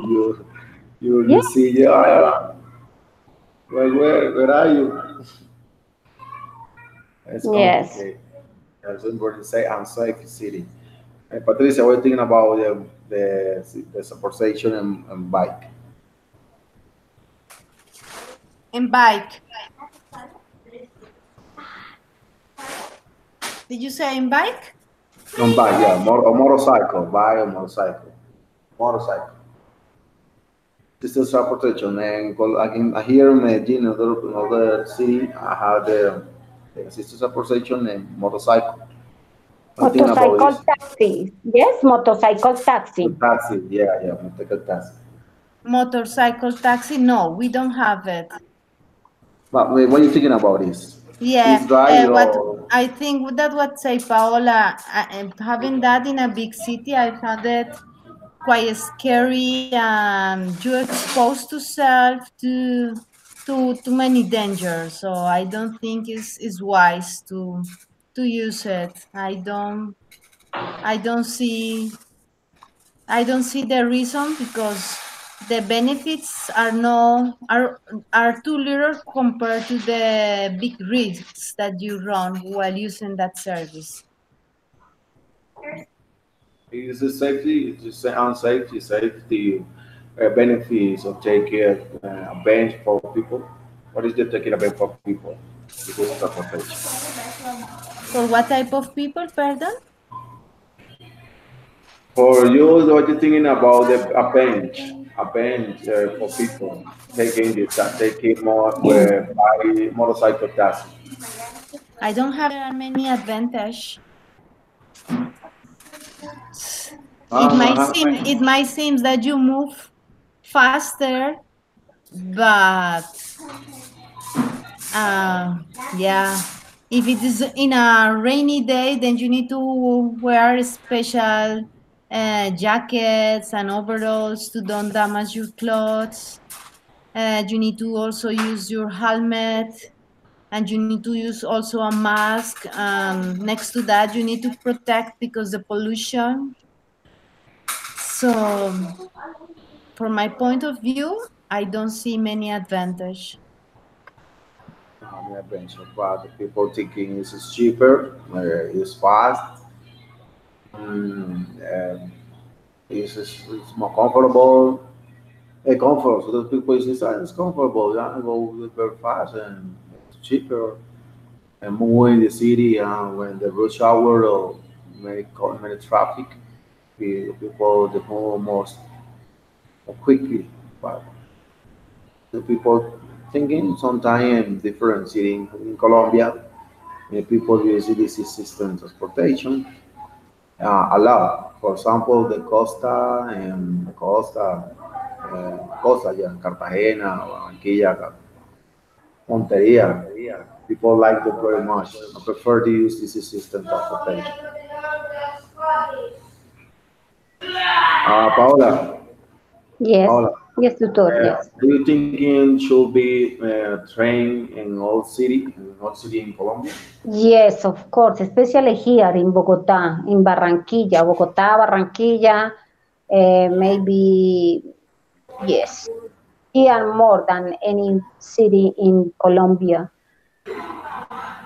S1: you
S3: yeah,
S1: see, yeah, where are you? It's
S3: yes.
S1: complicated. It's important to say unsafe city. Patricia, we're thinking about the transportation and bike.
S2: And bike. Did you say in bike?
S1: On bike, yeah, a motorcycle, buy a motorcycle, motorcycle. This is transportation, and here in Medellin, another city, I have the assisted transportation and motorcycle. What do you think about
S3: Motorcycle
S1: this?
S3: taxi. Yes, motorcycle
S1: The
S3: taxi.
S1: taxi, yeah, motorcycle taxi.
S2: Motorcycle taxi? No, we don't have it.
S1: But wait, what are you thinking about this? Is
S2: Yeah,
S1: right
S2: what
S1: or
S2: I think that what say Paola, having that in a big city, I found it quite scary, and you're exposed to self to many dangers. So I don't think it's wise to use it. I don't see the reason, because the benefits are too little compared to the big risks that you run while using that service.
S1: is it safety? Is it unsafety? Safety benefits of taking a bench for people? What is the taking a bench for people? This is transportation.
S2: For what type of people, pardon?
S1: For you, what you thinking about a bench for people taking more by motorcycle taxi?
S2: I don't have many advantage. It might
S1: Uh-huh.
S2: seem it might seem that you move faster, but uh, yeah, if it is in a rainy day, then you need to wear special jackets and overalls to don't damage your clothes. You need to also use your helmet, and you need to use also a mask. Next to that, you need to protect because the pollution. So, from my point of view, I don't see many advantage.
S1: Yeah, bench, but the people thinking this is cheaper, it's fast, and it's more comfortable. Comfort. So those people say, it's comfortable. Yeah, go very fast and it's cheaper. And move in the city when the rush hour or many traffic, people the move more quickly. But the people thinking sometimes different city in Colombia, people use this system transportation a lot. For example, Costa, yeah, Cartagena, Barranquilla, Monteria. People like it very much. I prefer to use this system transportation. Paola,
S3: Yes,
S1: Paola,
S3: yes, tutor, yes.
S1: do you think it should be train in all city in Colombia?
S3: Yes, of course, especially here in Bogota, in Barranquilla, Bogota, Barranquilla, maybe, yes, here more than any city in Colombia.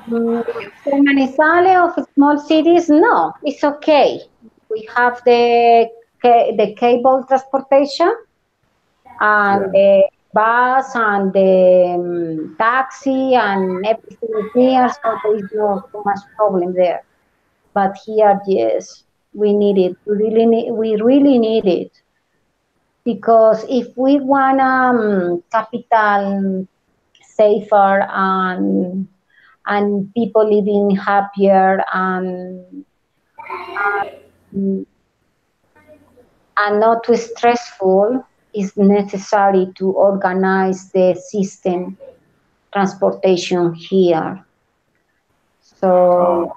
S3: Mm, for Manizales of small cities, no, it's okay. We have the cable transportation and
S1: Yeah.
S3: the bus and the taxi and everything is near, so there is no too much problem there. But here, yes, we need it. We really need it because if we want capital safer and people living happier and not too stressful, it's necessary to organize the system transportation here.
S1: Uh,
S3: So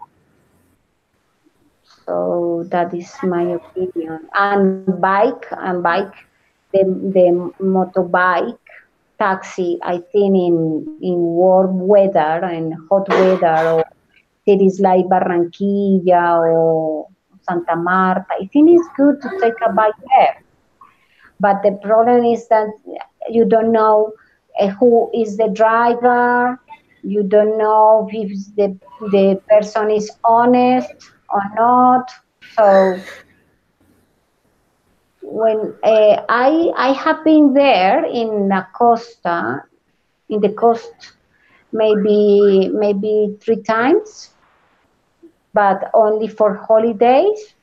S3: So that is my opinion. And bike, the motorbike taxi, I think in warm weather and hot weather, or cities like Barranquilla or Santa Marta, I think it's good to take a bike there. But the problem is that you don't know who is the driver. You don't know if the person is honest or not. So when I have been there in La Costa, in the coast, maybe 3 times, but only for holidays,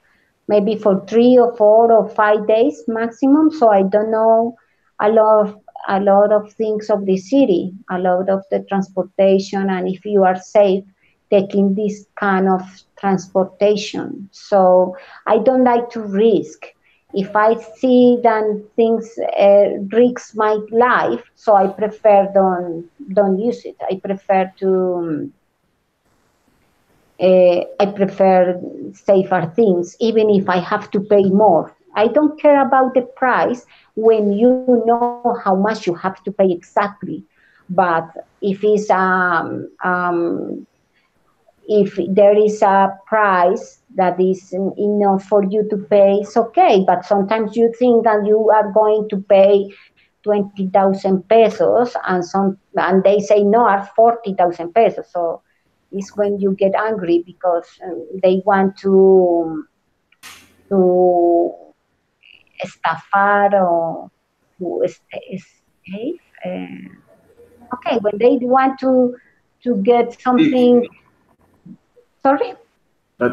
S3: maybe for 3 or 4 or 5 days maximum. So I don't know a lot of things of the city, a lot of the transportation, and if you are safe taking this kind of transportation. So I don't like to risk. If I see that things risk my life, so I prefer don't use it. I prefer safer things, even if I have to pay more. I don't care about the price when you know how much you have to pay exactly. But if it's if there is a price that is enough for you to pay, it's okay. But sometimes you think that you are going to pay 20,000 pesos, and they say no, are 40,000 pesos. So it's when you get angry because they want to estafar or to escape. Okay, when they want to get something.
S1: If
S3: Sorry.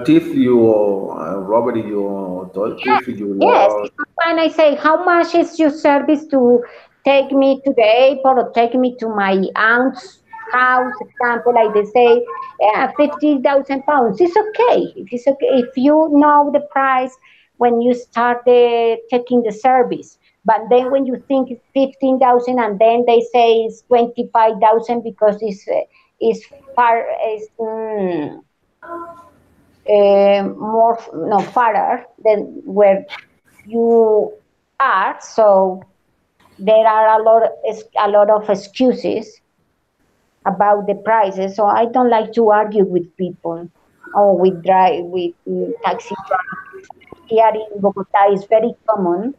S1: thief you or robbery you or thief you
S3: Yes,
S1: or
S3: it's not when I say, how much is your service to take me to the airport or take me to my aunt's house, example, like they say, yeah, 50,000 pounds. It's okay. It's okay if you know the price when you start taking the service. But then when you think it's 15,000 and then they say it's 25,000 because it's far, more no farther than where you are. So there are a lot of excuses about the prices. So I don't like to argue with people or with taxi drivers. Here in Bogota, it's very common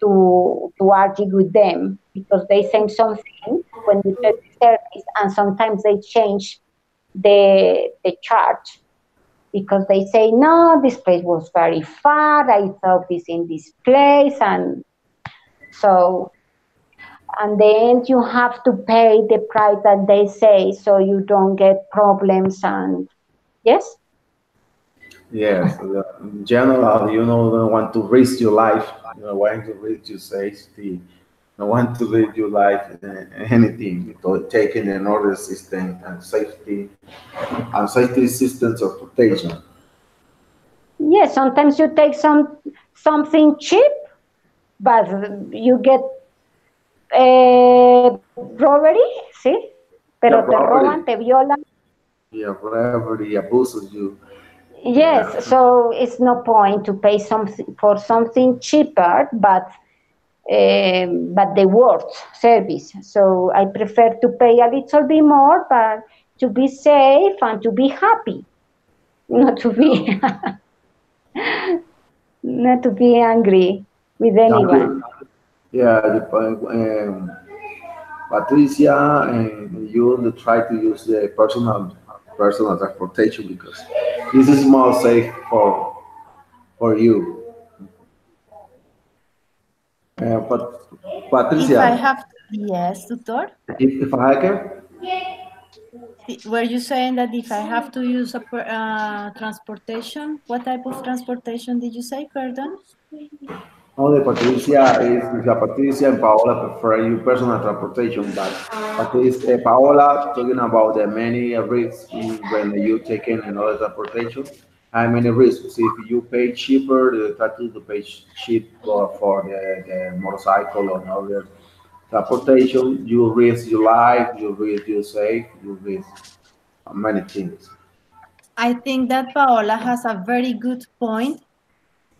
S3: to argue with them because they say something when you take the service, and sometimes they change the charge because they say no, this place was very far. I thought this in this place, and so and then you have to pay the price that they say so you don't get problems. And yes.
S1: yes, in general, don't want to risk your life. You know, want to risk your safety. Don't want to risk your life anything. Taking an order system and safety systems of protection.
S3: Yes, sometimes you take something cheap, but you get robbery, sí,
S1: Yeah,
S3: pero te
S1: robbery.
S3: roban, te violan.
S1: Yeah, robbery abuses you. Yeah,
S3: Yes, so it's no point to pay something for something cheaper, but the worst service. So I prefer to pay a little bit more, but to be safe and to be happy, not to be not to be angry with
S1: thank
S3: anyone.
S1: you. Yeah, Patricia, and you try to use the personal transportation because this is more safe for you. But
S2: If I
S1: Patricia,
S2: have, yes, tutor.
S1: if I can,
S2: Were you saying that if I have to use a transportation, what type of transportation did you say, pardon?
S1: only Patricia is Patricia and Paola prefer you personal transportation, but Patricia, Paola talking about the many risks when you taking another transportation. How many risks? If you pay cheaper, you try to pay cheap for the motorcycle or other transportation. You risk your life, you risk your safe, you risk many things.
S2: I think that Paola has a very good point.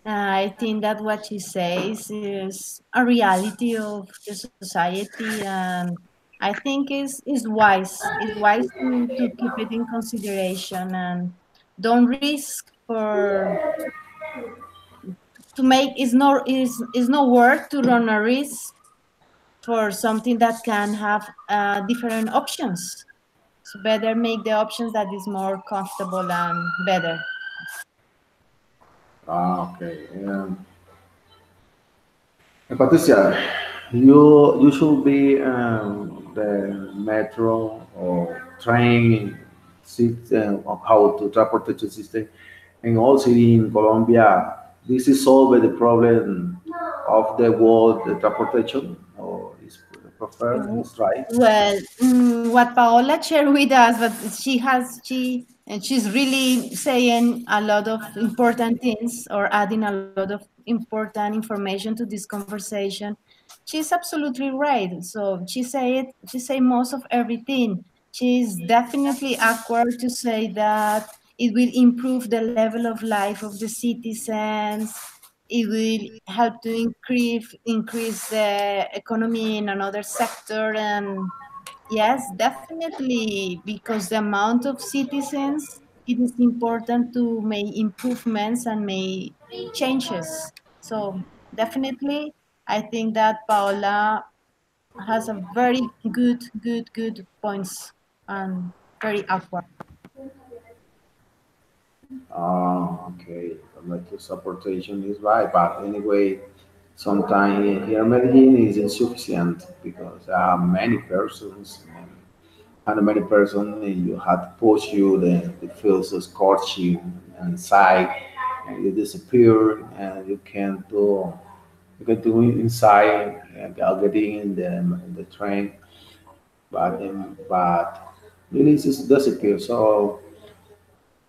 S2: I think that what she says is a reality of the society, and I think is wise to keep it in consideration and don't risk for to make is no worth to run a risk for something that can have different options. So better make the options that is more comfortable and better.
S1: Ah, okay. And Patricia, you should be the metro or train system of how to transportation system, and also in Colombia. This is solve the problem of the world the transportation, or is preferred is right.
S2: Well, what Paola shared with us, but she's really saying a lot of important things or adding a lot of important information to this conversation. She's absolutely right. So she say most of everything. She's definitely accurate to say that it will improve the level of life of the citizens. It will help to increase the economy in another sector. And yes, definitely, because the amount of citizens, it is important to make improvements and make changes. So definitely, I think that Paola has a very good points and very awkward.
S1: Okay, like the transportation is right, but anyway, sometimes here medicine is insufficient because there are many persons and many persons and you have to push you, the field so scorching inside, and you disappear and you can do inside getting in the train, but really it's just disappear. So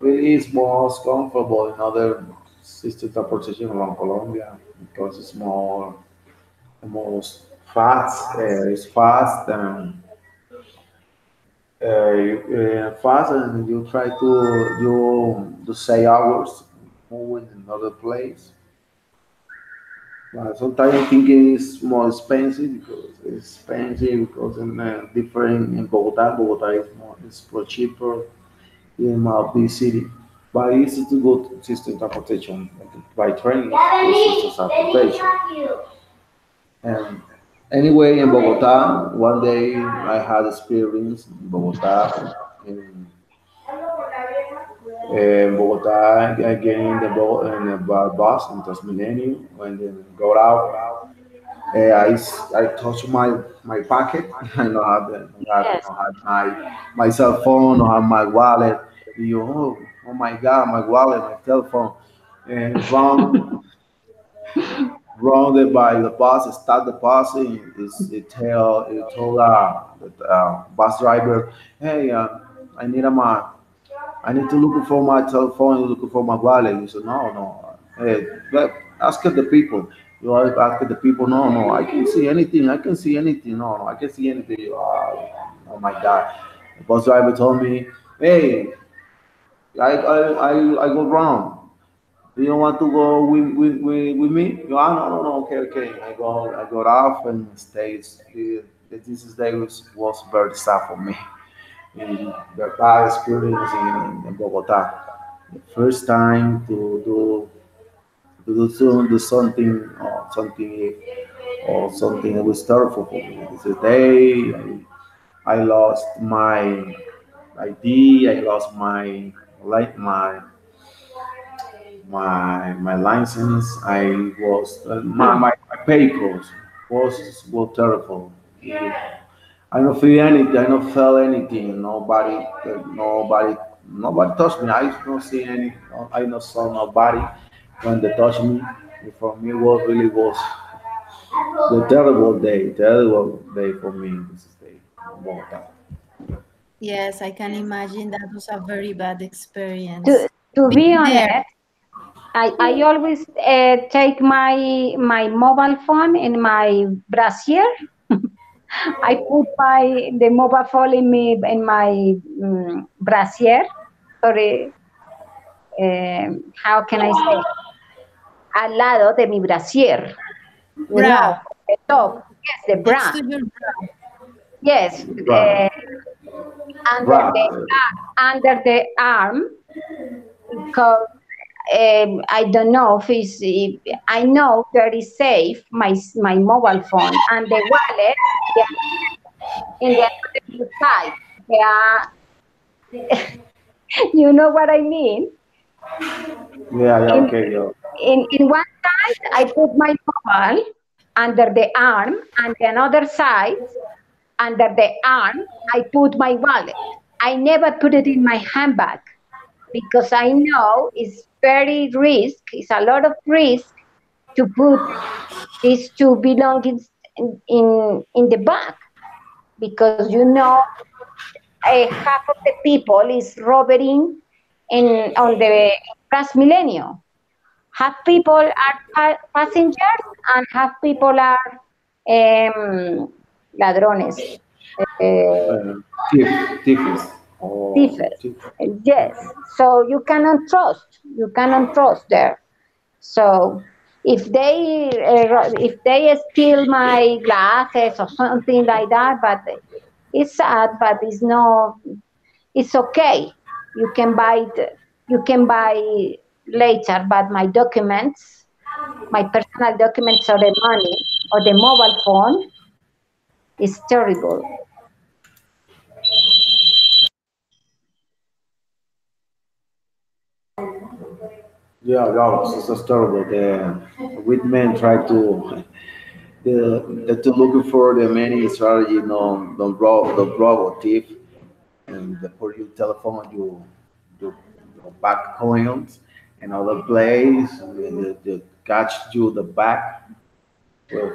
S1: really it's most comfortable in other system transportation around Colombia because it's more fast. It's fast and fast, and you try to say hours moving in another place. But sometimes I think it's more expensive because in different in Bogota is more it's more cheaper in my big city. But it's easy to go to system transportation by train to system transportation. And anyway, in Bogota, one day I had experience in Bogota. In, in Bogota, I get in the bus in Transmilenio. When they got out, I touched my pocket. I don't have
S3: Yes.
S1: don't have my cell phone, don't have my wallet. You oh my God, my wallet, my telephone, and rounded by the bus, start the bus, and it told the bus driver, hey, I need I need to look for my telephone, looking for my wallet. He said, no, no, hey, ask the people. You are asking the people, no, no, I can see anything, I can see anything, no, no, I can see anything. Oh my God. The bus driver told me, hey, I go wrong. Do you want to go with me? You are no, no, no, okay, okay. I got off and stays. This is day was very sad for me. In the bad experience in Bogota. The first time to do something or something that was terrible for me. This is day I lost my ID. I lost like my license. I was my papers was terrible. I don't feel anything. I don't feel anything. Nobody touched me. I don't see any. I don't saw nobody when they touched me. For me, was really was the terrible day for me. This is day in Bogota.
S2: Yes, I can imagine that was a very bad
S3: To
S2: experience.
S3: to be
S2: Being there.
S3: honest, I always take my mobile phone in my brassiere. I put the mobile phone in my brassiere. Sorry. how can I say, al lado de mi brasier,
S2: Bra,
S3: the top, yes, the
S2: next
S3: bra,
S2: to your bra.
S3: yes,
S1: Right.
S3: under
S1: Right.
S3: under the arm, because I don't know if I know very safe my mobile phone and the wallet, they are in the other side. They are, you know what I mean?
S1: Yeah, yeah,
S3: In
S1: okay, yeah.
S3: in one side, I put my mobile under the arm, and the another side under the arm, I put my wallet. I never put it in my handbag because I know it's very risk. It's a lot of risk to put these two belongings in the bag, because you know half of the people is robbing in on the Transmilenio. Half people are passengers and half people are ladrones, uh,
S1: Uh, Tifus. Oh,
S3: thieves. Yes, so you cannot trust. You cannot trust there. So if they steal my glasses or something like that, but it's sad, but it's no, it's okay. You can buy it, you can buy later, but my documents, my personal documents or the money or the mobile phone is terrible.
S1: yeah, yeah, it's terrible. The with men try to to looking for the many strategy, no, don't rob or thief, and the for your telephone, your back coins, and other place, they catch you the back,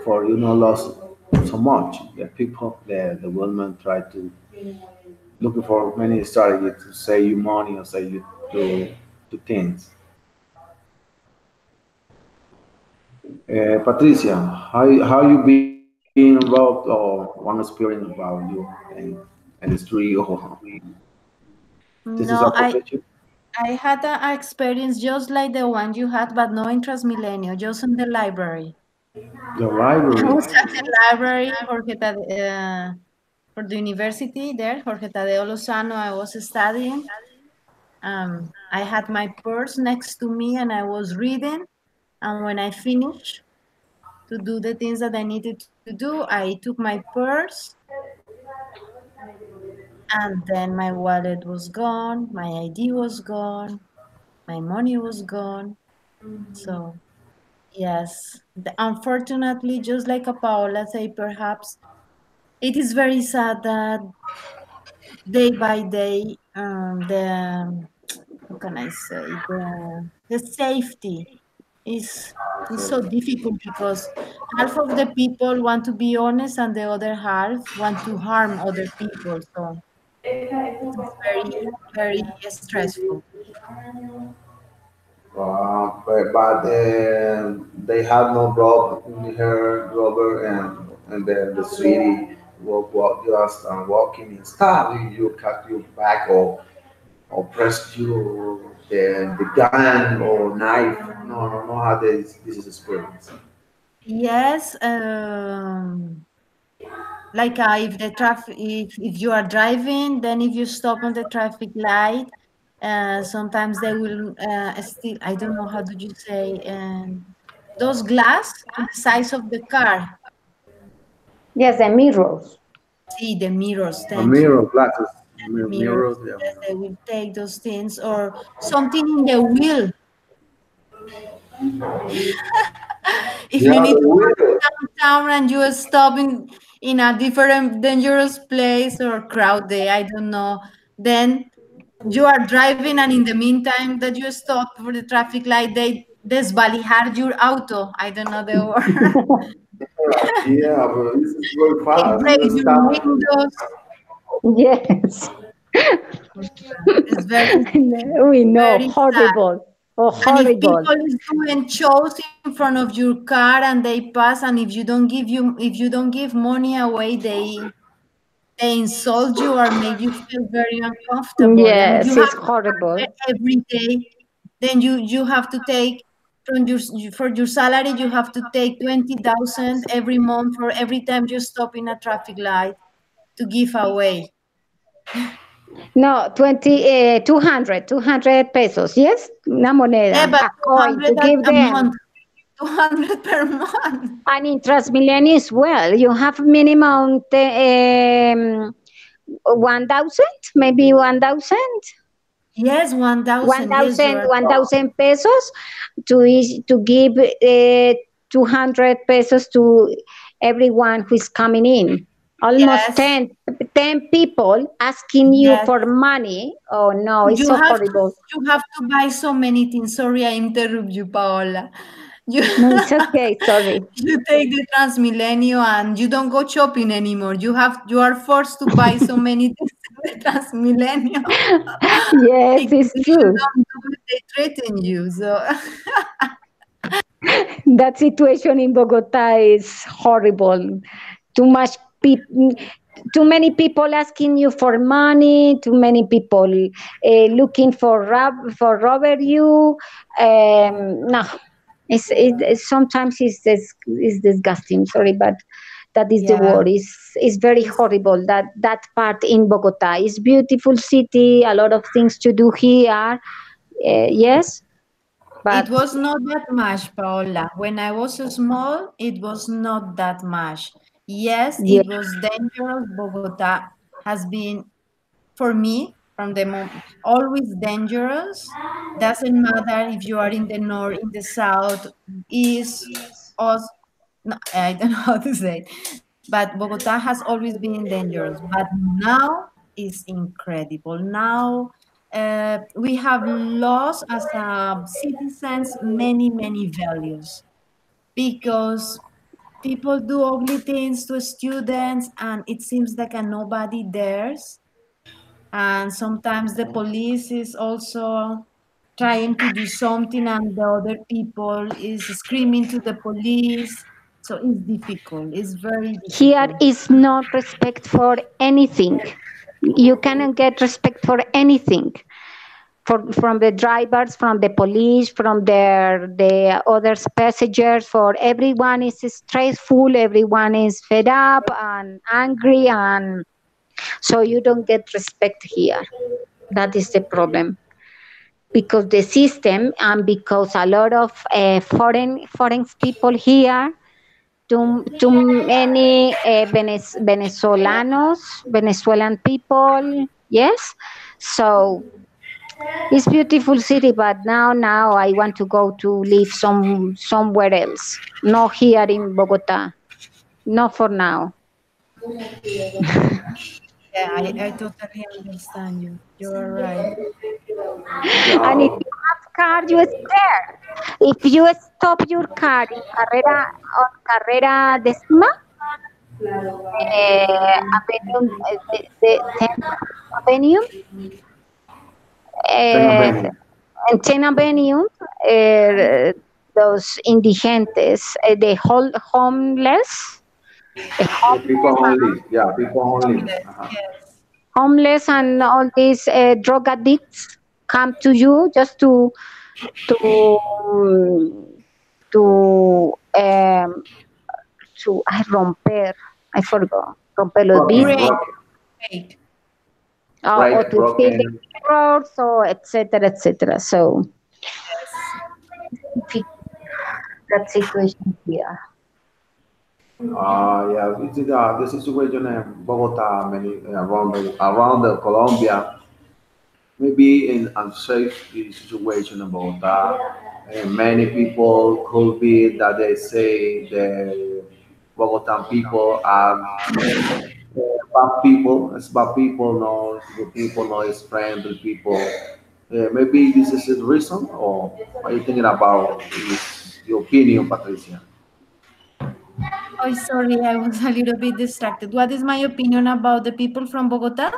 S1: for lost so much. The people, the women try to looking for many strategies to save you money or save you to things. Patricia, how you been involved, or one experience about you in the street, or this is our
S2: No,
S1: profession?
S2: I had a experience just like the one you had, but no in Transmilenio, just in the library.
S1: The
S2: I
S1: library.
S2: was at the library, for the university there, Jorge Tadeo Lozano. I was studying. I had my purse next to me and I was reading. And when I finished to do the things that I needed to do, I took my purse and then my wallet was gone, my ID was gone, my money was gone. So, yes, unfortunately, just like a Paola say, perhaps it is very sad that day by day, how can I say, the safety is is so difficult because half of the people want to be honest and the other half want to harm other people. So it's very, very stressful.
S1: But they have no rob her rubber, and the city walk just walking and stop you, cut you back, or press you the gun or knife. No, no, no. How this is experience.
S2: Yes, like if the traffic, if you are driving, then if you stop on the traffic light, sometimes they will still, I don't know how do you say, those glass on the size of the car.
S3: Yes, the mirrors.
S2: See the mirrors,
S1: A
S2: thank you.
S1: mirror glasses,
S2: Mirrors,
S1: mirrors. Yeah,
S2: yes, they will take those things or something in the wheel. If
S1: yeah,
S2: you need
S1: the
S2: to
S1: wheel.
S2: go downtown and you are stopping in a different dangerous place or crowded, I don't know, then you are driving and in the meantime that you stop for the traffic light, they desvalijar your auto. I don't know the word.
S1: Yeah, but this is very
S2: They
S1: fast.
S2: break
S1: You
S2: your
S1: stop.
S2: windows.
S3: Yes.
S2: It's very,
S3: We know,
S2: very sad.
S3: horrible. Oh,
S2: And if
S3: horrible.
S2: people is doing shows in front of your car and they pass, and if you don't give money away, they insult you or make you feel very uncomfortable, and
S3: Yes,
S2: you
S3: it's
S2: have to
S3: horrible.
S2: every day. then you have to take from your for your salary, you have to take 20,000 every month for every time you stop in a traffic light to give away.
S3: No, 200 pesos. Yes, una
S2: Yeah,
S3: moneda,
S2: but
S3: a coin
S2: 200
S3: to give
S2: a month,
S3: them.
S2: 200 per month.
S3: And in Transmilenio as well, you have minimum 1,000, maybe 1,000.
S2: Yes, 1,000. Yes, you
S3: 1,000,
S2: are.
S3: 1,000 pesos to give 200 pesos to everyone who is coming in. Almost
S2: Yes,
S3: 10 people asking you
S2: yes.
S3: for money. Oh no, it's
S2: You
S3: so
S2: have to
S3: horrible.
S2: you have to buy so many things. Sorry, I interrupt you, Paola. You
S3: No, it's okay. Sorry.
S2: you take the Transmilenio and you don't go shopping anymore. You are forced to buy so many things in the Transmilenio
S3: Yes,
S2: because
S3: it's
S2: if you
S3: true.
S2: don't do it, they threaten you. So
S3: That situation in Bogota is horrible. Too much people, too many people asking you for money, too many people looking for robber you. No, sometimes it's disgusting. Sorry, but that is the
S2: yeah,
S3: word. It's very
S2: it's,
S3: horrible. That part in Bogota is beautiful city. A lot of things to do here. Yes, but
S2: it was not that much, Paola. When I was small, it was not that much. Yes,
S3: yeah.
S2: it was dangerous. Bogota has been for me from the always dangerous. Doesn't matter if you are in the north, in the south, east, or no, I don't know how to say it. But Bogota has always been dangerous. But now is incredible. Now we have lost as citizens many values because people do ugly things to students and it seems like a nobody dares, and sometimes the police is also trying to do something and the other people is screaming to the police, so it's difficult, it's very
S3: Here
S2: difficult.
S3: is no respect for anything. You cannot get respect for anything. From the drivers, from the police, from the other passengers. For everyone is stressful. Everyone is fed up and angry, and so you don't get respect here. That is the problem because the system and because a lot of foreign people here, too many Venezuelan people. Yes, so it's beautiful city, but now I want to go to live somewhere else. Not here in Bogota. Not for now.
S2: Yeah, I totally understand you, you are right.
S3: And if
S1: Yeah,
S3: you have car, you scared. If you stop your car in Carrera Décima, Avenue, the 10th Avenue,
S1: tenga
S3: uh,
S1: Benny.
S3: and 10th Avenue, those indigentes, the
S1: People
S3: homeless,
S1: only. Yeah, people only.
S2: Homeless,
S1: Uh-huh.
S2: yes.
S3: homeless and all these drug addicts come to you just to to um, to romper. I forgot romper los
S1: Broken,
S3: vidrios,
S2: Break,
S1: broken,
S2: break.
S3: or
S1: break,
S3: to fill the
S1: broken.
S3: mirrors, or etc. etc. So
S2: Yes.
S3: that situation here.
S1: Yeah, it's the situation in Bogota, many around the Colombia, maybe in unsafe situation in Bogota. And many people could be that they say the Bogotan people are bad people. It's bad people, no, it's good people, no, it's friendly people. Maybe this is the reason, or what are you thinking about this, your opinion, Patricia?
S2: Oh, sorry, I was a little bit distracted. What is my opinion about the people from Bogota?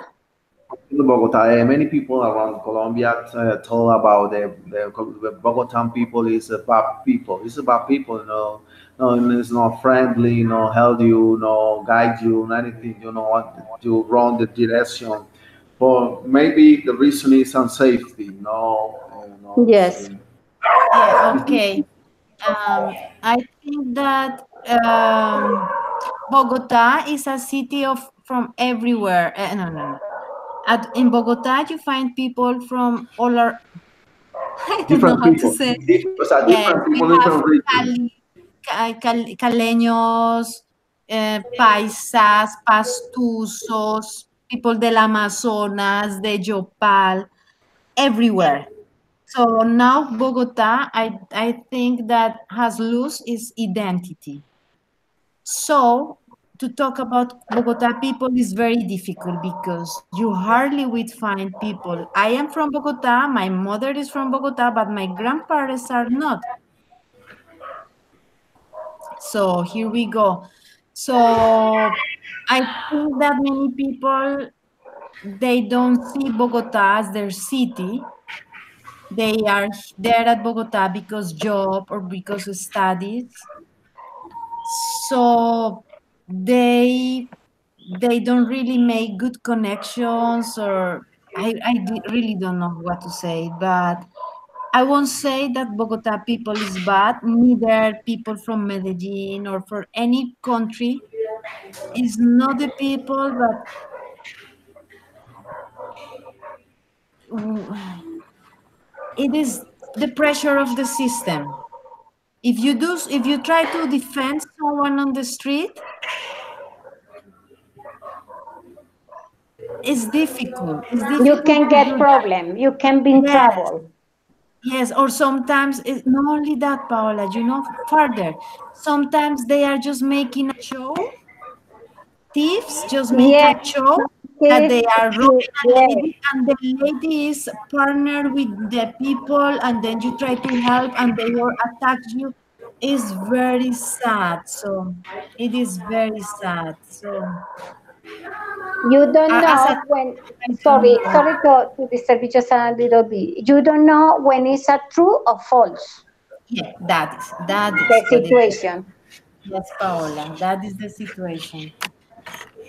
S1: In Bogota, many people around Colombia told about the Bogotan people is a bad people. It's about people, no, it's not friendly, no help you, no guide you, no anything, want to run the direction. But maybe the reason is unsafety,
S3: Yes.
S1: Okay.
S2: Yeah, okay. I think that Bogota is a city of from everywhere. No, no, no. In Bogota, you find people from all our. I don't know
S1: Different
S2: how to
S1: people.
S2: say.
S1: So
S2: Yes,
S1: different
S2: we
S1: people,
S2: have
S1: different regions.
S2: Cali, Caleños, paisas, pastusos, people del Amazonas, de Yopal, everywhere. So now Bogota, I think that has lost its identity. So to talk about Bogota people is very difficult because you hardly would find people. I am from Bogota, my mother is from Bogota, but my grandparents are not. So here we go. So I think that many people they don't see Bogota as their city. They are there at Bogota because job or because of studies. So they they don't really make good connections or really don't know what to say, but I won't say that Bogota people is bad, neither people from Medellin or for any country. It's not the people, but mm, it is the pressure of the system. If you try to defend someone on the street, it's difficult. It's
S3: You
S2: difficult
S3: can
S2: to
S3: get
S2: do that.
S3: problem. You can be in
S2: Yes,
S3: trouble.
S2: yes. Or sometimes it's not only that, Paola. Further. Sometimes they are just making a show. Thieves just make a
S3: Yes.
S2: show that they
S3: If
S2: are
S3: you,
S2: robbing a
S3: yes.
S2: lady, and the lady is partnered with the people, and then you try to help, and they will attack you. It's very sad. So it is very sad. So
S3: You don't
S2: as a
S3: know when,
S2: I don't
S3: sorry,
S2: know.
S3: sorry to disturb you just a little bit. You don't know when it's a true or false,
S2: Yeah, that is
S3: the
S2: what it is.
S3: situation.
S2: Yes, Paola, that is the situation.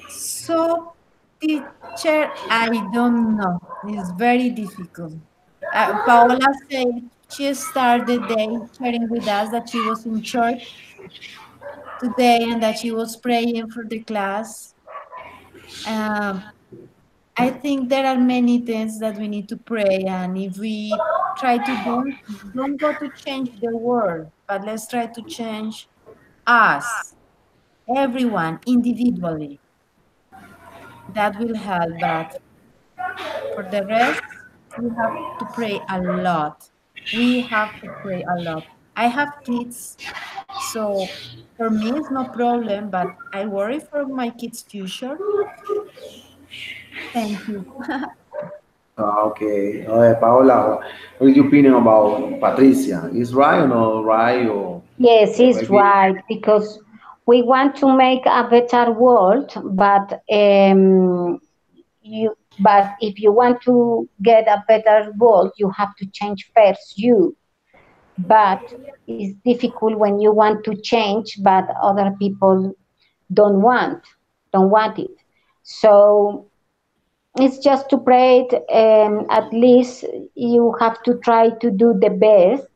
S2: So, teacher, I don't know. It's very difficult. Paola said she started the day sharing with us that she was in church today and that she was praying for the class. Um, I think there are many things that we need to pray, and if we try to don't go to change the world, but let's try to change us, everyone individually. That will help, but for the rest, we have to pray a lot. We have to pray a lot. I have kids, so for me it's no problem, but I worry for my kids' future. Thank you.
S1: Okay. Paola, what is your opinion about Patricia? Is right or not right or
S3: Yes, he's
S1: maybe?
S3: right because we want to make a better world, but if you want to get a better world, you have to change first you. But it's difficult when you want to change, but other people don't want don't want it. So it's just to pray it, at least you have to try to do the best,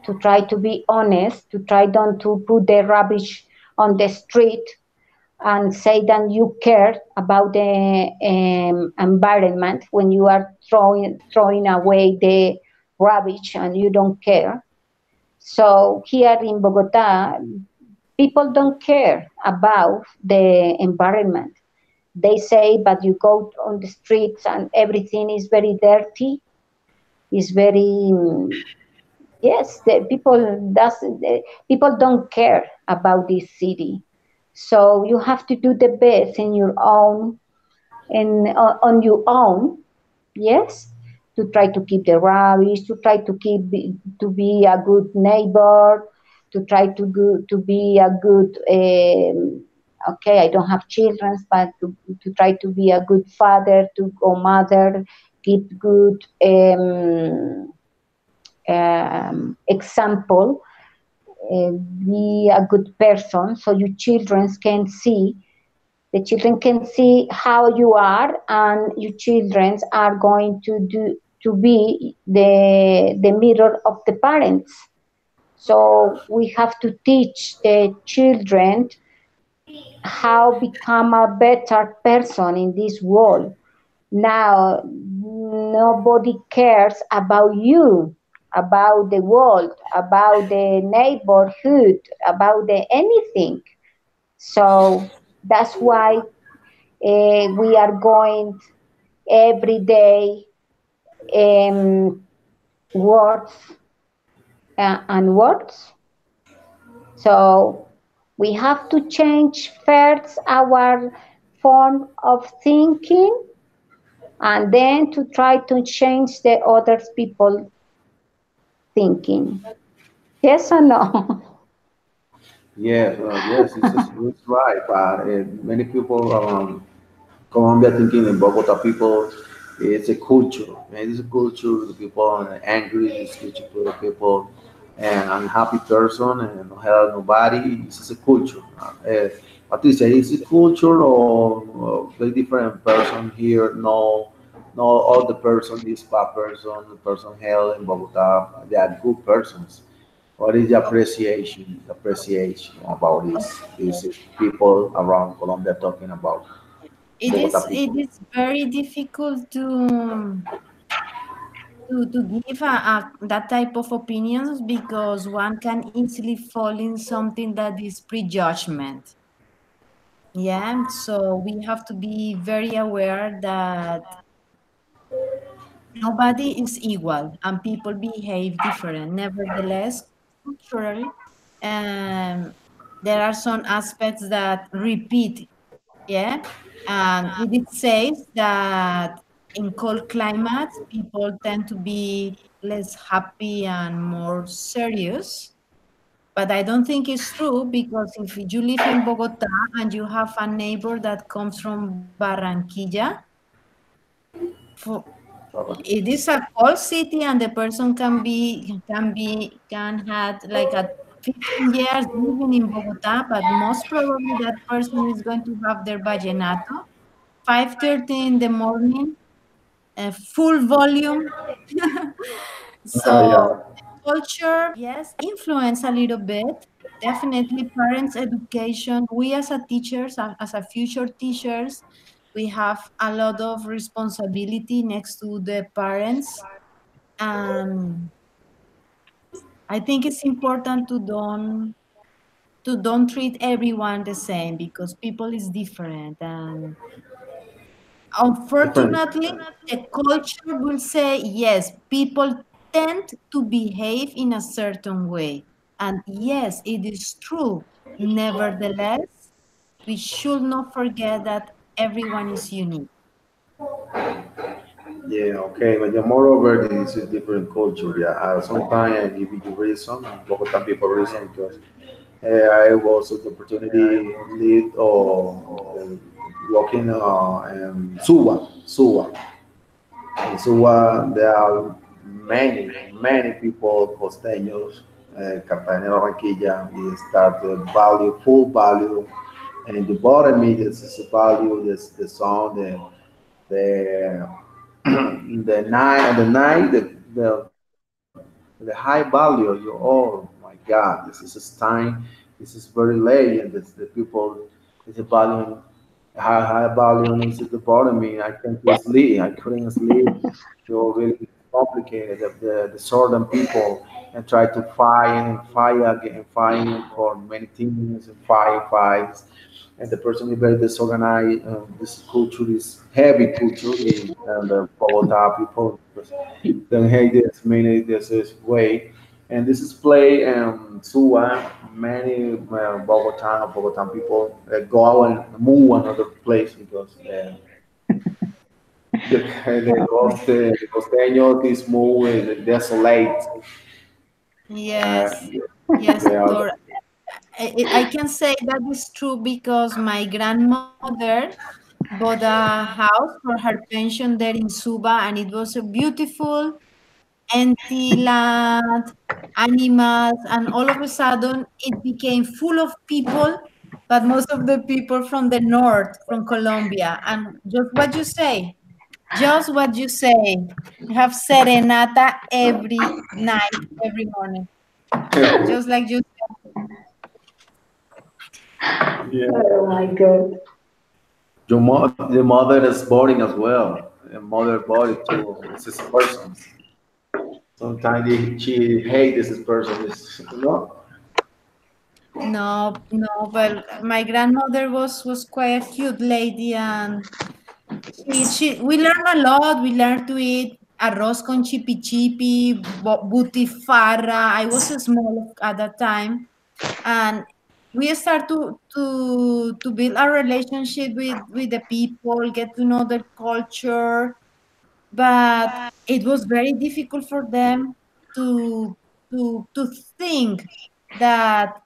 S3: to try to be honest, to try not to put the rubbish on the street and say that you care about the environment when you are throwing away the rubbish and you don't care. So here in Bogota, people don't care about the environment. They say, but you go on the streets and everything is very dirty. Is very yes. People don't care about this city. So you have to do the best in your own and on your own. Yes, to try to keep the rubbish, to try to to be a good neighbor, to try to be a good. Okay, I don't have children, but to try to be a good father, to go mother, give good example, be a good person, so your children can see how you are, and your children are going to to be the mirror of the parents. So we have to teach the children how become a better person in this world. Now nobody cares about you, about the world, about the neighborhood, about the anything. So that's why we are going every day, words and words. So we have to change first our form of thinking and then to try to change the other people thinking. Yes or no?
S1: Yes, yes, it's right. But many people Colombia thinking in Bogota people, it's a culture. And it's a culture. The people are angry. It's culture for the people and unhappy person and don't help nobody. This is a culture. Patricia, is it culture or very different person here? No, no, all the person is bad person. The person held in Bogota, they are good persons. What is the appreciation about these people around Colombia talking about Bogota
S2: it
S1: people?
S2: is very difficult to give that type of opinions because one can easily fall in something that is prejudgment. Yeah, so we have to be very aware that nobody is equal and people behave different. Nevertheless, culturally, um, there are some aspects that repeat. Yeah, and it says that in cold climates, people tend to be less happy and more serious. But I don't think it's true because if you live in Bogota and you have a neighbor that comes from Barranquilla, for, it is a cold city and the person can had like a 15 years living in Bogota, but most probably that person is going to have their vallenato 5:30 in the morning, full volume. So
S1: Yeah,
S2: culture, yes, influence a little bit. Definitely parents' education. We as a teachers, as a future teachers, we have a lot of responsibility next to the parents. And I think it's important to don't treat everyone the same because people is different and
S1: different.
S2: unfortunately, the culture will say yes, people tend to behave in a certain way. And yes, it is true. Nevertheless, we should not forget that everyone is unique.
S1: Yeah, okay, but yeah, moreover, this is different culture. Yeah, sometimes I give you the reason, Bogota people reason because I was the opportunity lead or working in Suwa. In Suwa, there are many people, costeños, Cartagena, Barranquilla, we start the value, full value, and the bottom is the value, the song, the the high value. You oh my God, this is time. This is very late, and this, the people is a volume. High volume is at the bottom. I can't sleep. I couldn't sleep. So really complicated. The certain people and try to fight and fight again, fighting for many things and fights. And the person is very disorganized. This culture is heavy culture in the Bogota people. Don't hate this many this is way. And this is play Suwa, many Bogota people go out and move another place because the costeños is move desolate. Uh,
S2: Yes, yes,
S1: they are
S2: Dora. I can say that is true because my grandmother bought a house for her pension there in Suba, and it was a beautiful empty land, animals, and all of a sudden it became full of people, but most of the people from the north, from Colombia. And just what you say, Just what you say. I have serenata every night, every morning. Just like you
S1: Yeah.
S3: Oh my God.
S1: The mother is boring as well. The mother body too. This is person. Sometimes she hate this person.
S2: No, no, but my grandmother was quite a cute lady, and she we learned a lot. We learned to eat arroz con chipi chipi, butifarra. I was small at that time, and we start to build a relationship with the people, get to know their culture, but it was very difficult for them to to think that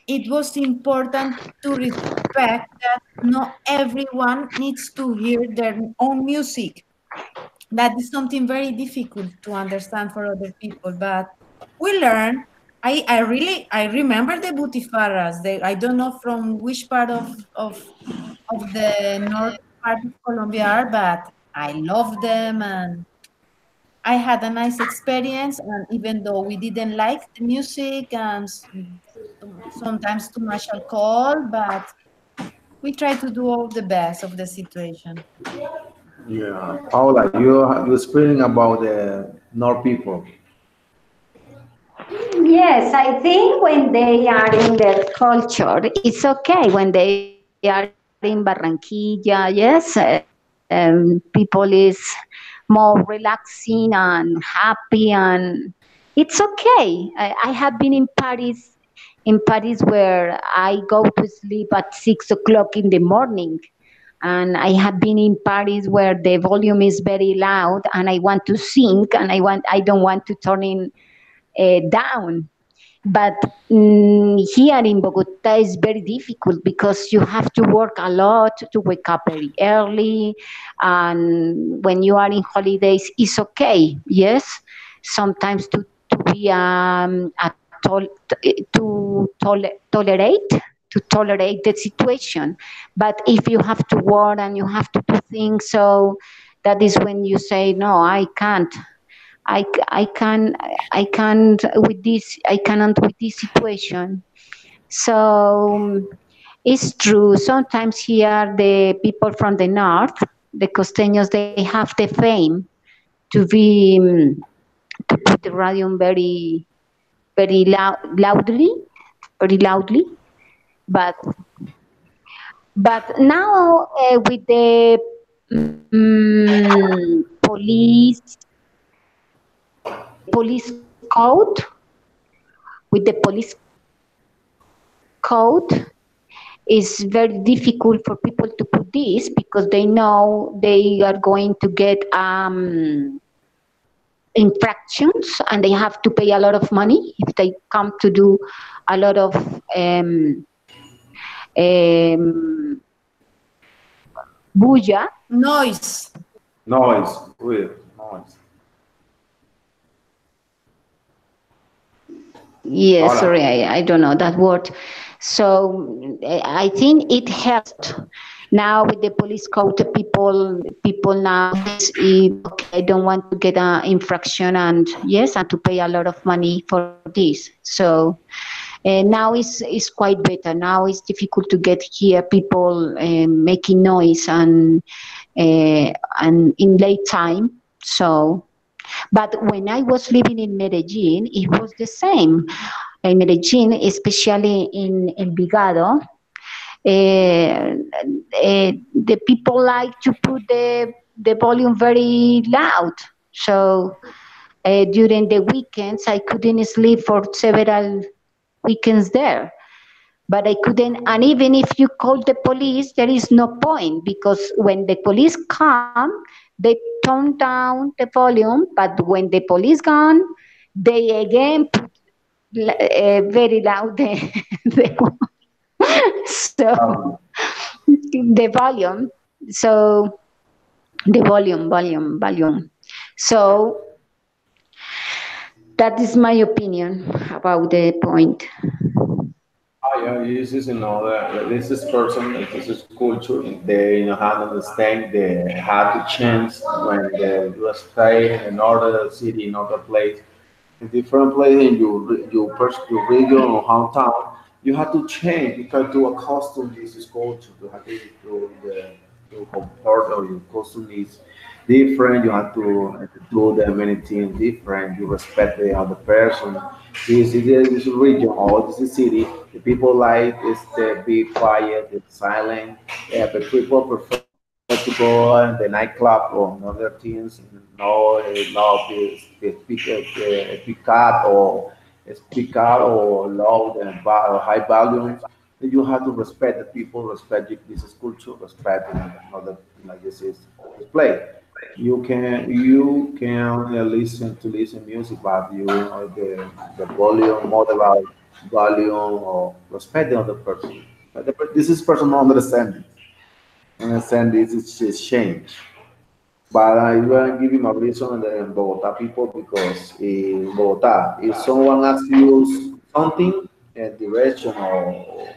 S2: it was important to respect that not everyone needs to hear their own music. That is something very difficult to understand for other people, but we learn. I remember the butifarras. I don't know from which part of the north part of Colombia are, but I love them, and I had a nice experience. And even though we didn't like the music and sometimes too much alcohol, but we try to do all the best of the situation.
S1: Yeah. Paula, you speaking about the North people.
S3: Yes, I think when they are in their culture, it's okay. When they are in Barranquilla, yes, people is more relaxing and happy, and it's okay. I have been in Paris where I go to sleep at 6 o'clock in the morning. And I have been in Paris where the volume is very loud, and I want to sing, and I don't want to turn in down. But here in Bogota is very difficult because you have to work a lot to wake up very early. And when you are in holidays, it's okay, yes, sometimes to be tolerate to tolerate the situation. But if you have to work and you have to do things, so that is when you say, no, I can't. I can I can't with this I cannot with this situation. So it's true. Sometimes here the people from the north, the costeños, they have the fame to be to put the radio very very loudly. But now with the police code, with the police code, it's very difficult for people to put this because they know they are going to get infractions, and they have to pay a lot of money if they come to do a lot of um, um, bulla.
S2: Noise.
S1: Noise, real noise.
S3: Yes, sorry,
S1: Paula.
S3: I don't know that word. So I think it helped. Now with the police code, people now says, okay, I don't want to get an infraction, and yes, and to pay a lot of money for this. So now it's quite better. Now it's difficult to get here people making noise and in late time. So but when I was living in Medellin, it was the same. In Medellin, especially in Envigado, the people like to put the volume very loud. So during the weekends, I couldn't sleep for several weekends there. But I couldn't, and even if you call the police, there is no point because when the police come, they turn down the volume. But when the police gone, they again put very loud so the volume. So the volume. So that is my opinion about the point.
S1: Oh, yeah, this is, this is person, this is culture. They, how to understand, they have to change when they you stay in another city, in another place, in different place in your region or hometown. You have to change because to accustom this culture, to have to comport or your custom is different. You have to do the many things different. You respect the other person. This region or this city, the people like is to be quiet, it's silent. Yeah, but people prefer to go in the nightclub or other things. No, love is speak up or loud and or high volumes. You have to respect the people, respect this is culture, respect another like this play. You can listen music, but you the volume, moderate volume, or respect the other person. This is personal understanding. Understand this is just change. But I will give you my reason in Bogota people because in Bogota, if someone asks you something, a direction or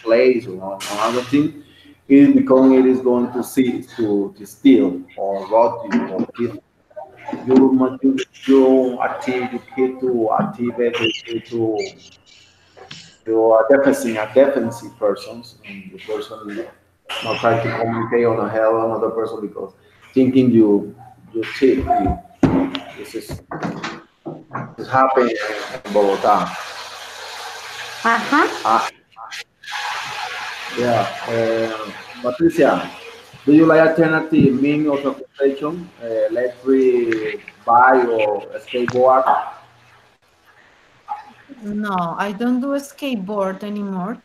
S1: place or another thing, it is because it is going to see to steal or rob you or kill you active you need to activate you need to you are a defensive persons and the person not try to communicate on a hell another person because thinking you cheat you this is happening in Bogota.
S3: Uh-huh.
S1: Yeah, Patricia, do you like alternative means of transportation, electric bike or skateboard?
S2: No, I don't do skateboard anymore.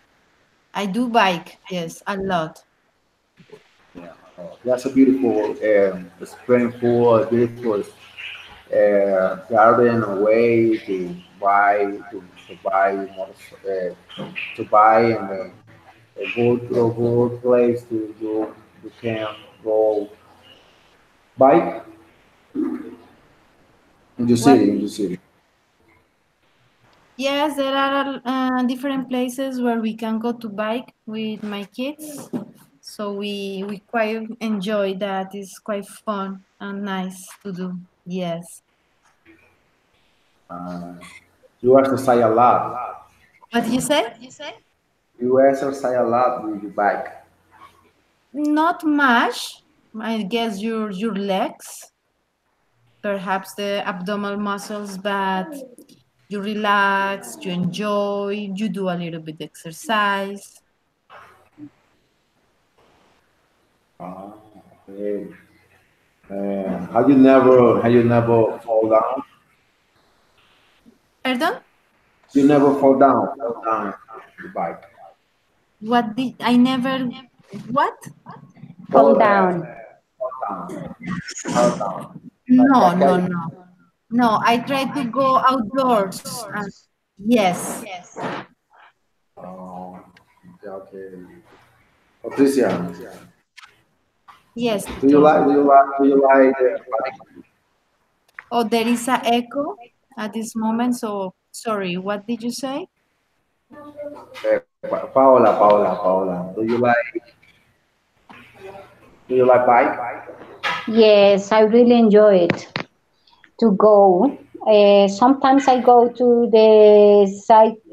S2: I do bike, yes, a lot.
S1: Yeah, that's a beautiful, springful, beautiful garden way to buy and a good place to you can go bike
S2: What?
S1: in the city.
S2: Yes, there are different places where we can go to bike with my kids. So we quite enjoy that. It's quite fun and nice to do. Yes.
S1: Uh, you exercise a lot.
S2: What did you say?
S1: You exercise a lot with your bike.
S2: Not much. I guess your legs, perhaps the abdominal muscles, but you relax, you enjoy, you do a little bit exercise.
S1: Ah, okay. Have you never fall down?
S2: Pardon?
S1: You never fall down the bike.
S2: What did I never what?
S3: Fall
S1: Fall,
S3: down.
S1: fall down, fall down.
S2: No,
S1: Like
S2: no,
S1: I,
S2: no. No, I try to go outdoors. Yes,
S1: oh, okay, okay. Patricia,
S2: yes,
S1: do you
S2: Tito.
S1: like do you like do you like bike?
S2: Oh, there is a echo at this moment. So sorry, what did you say?
S1: Paola, do you like bike?
S3: Yes, I really enjoy it to go. Sometimes I go to the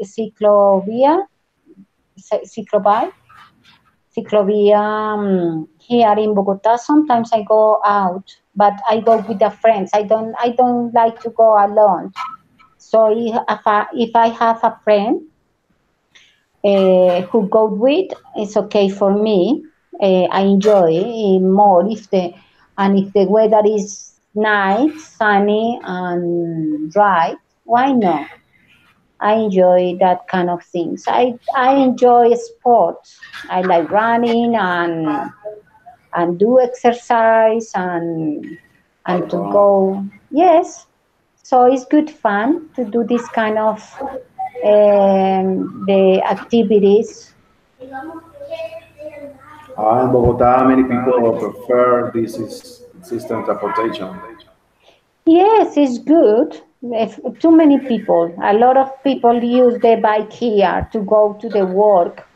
S3: cyclobike, ciclovia here in Bogota. Sometimes I go out, but I go with the friends. I don't like to go alone. So if I have a friend who go with, it's okay for me. I enjoy it more if the weather is nice, sunny and dry. Why not? I enjoy that kind of things. I enjoy sports. I like running and do exercise and to go. Yes, so it's good fun to do this kind of the activities.
S1: In Bogota, many people prefer this system transportation.
S3: Yes, it's good. Too many people. A lot of people use the bike here to go to the work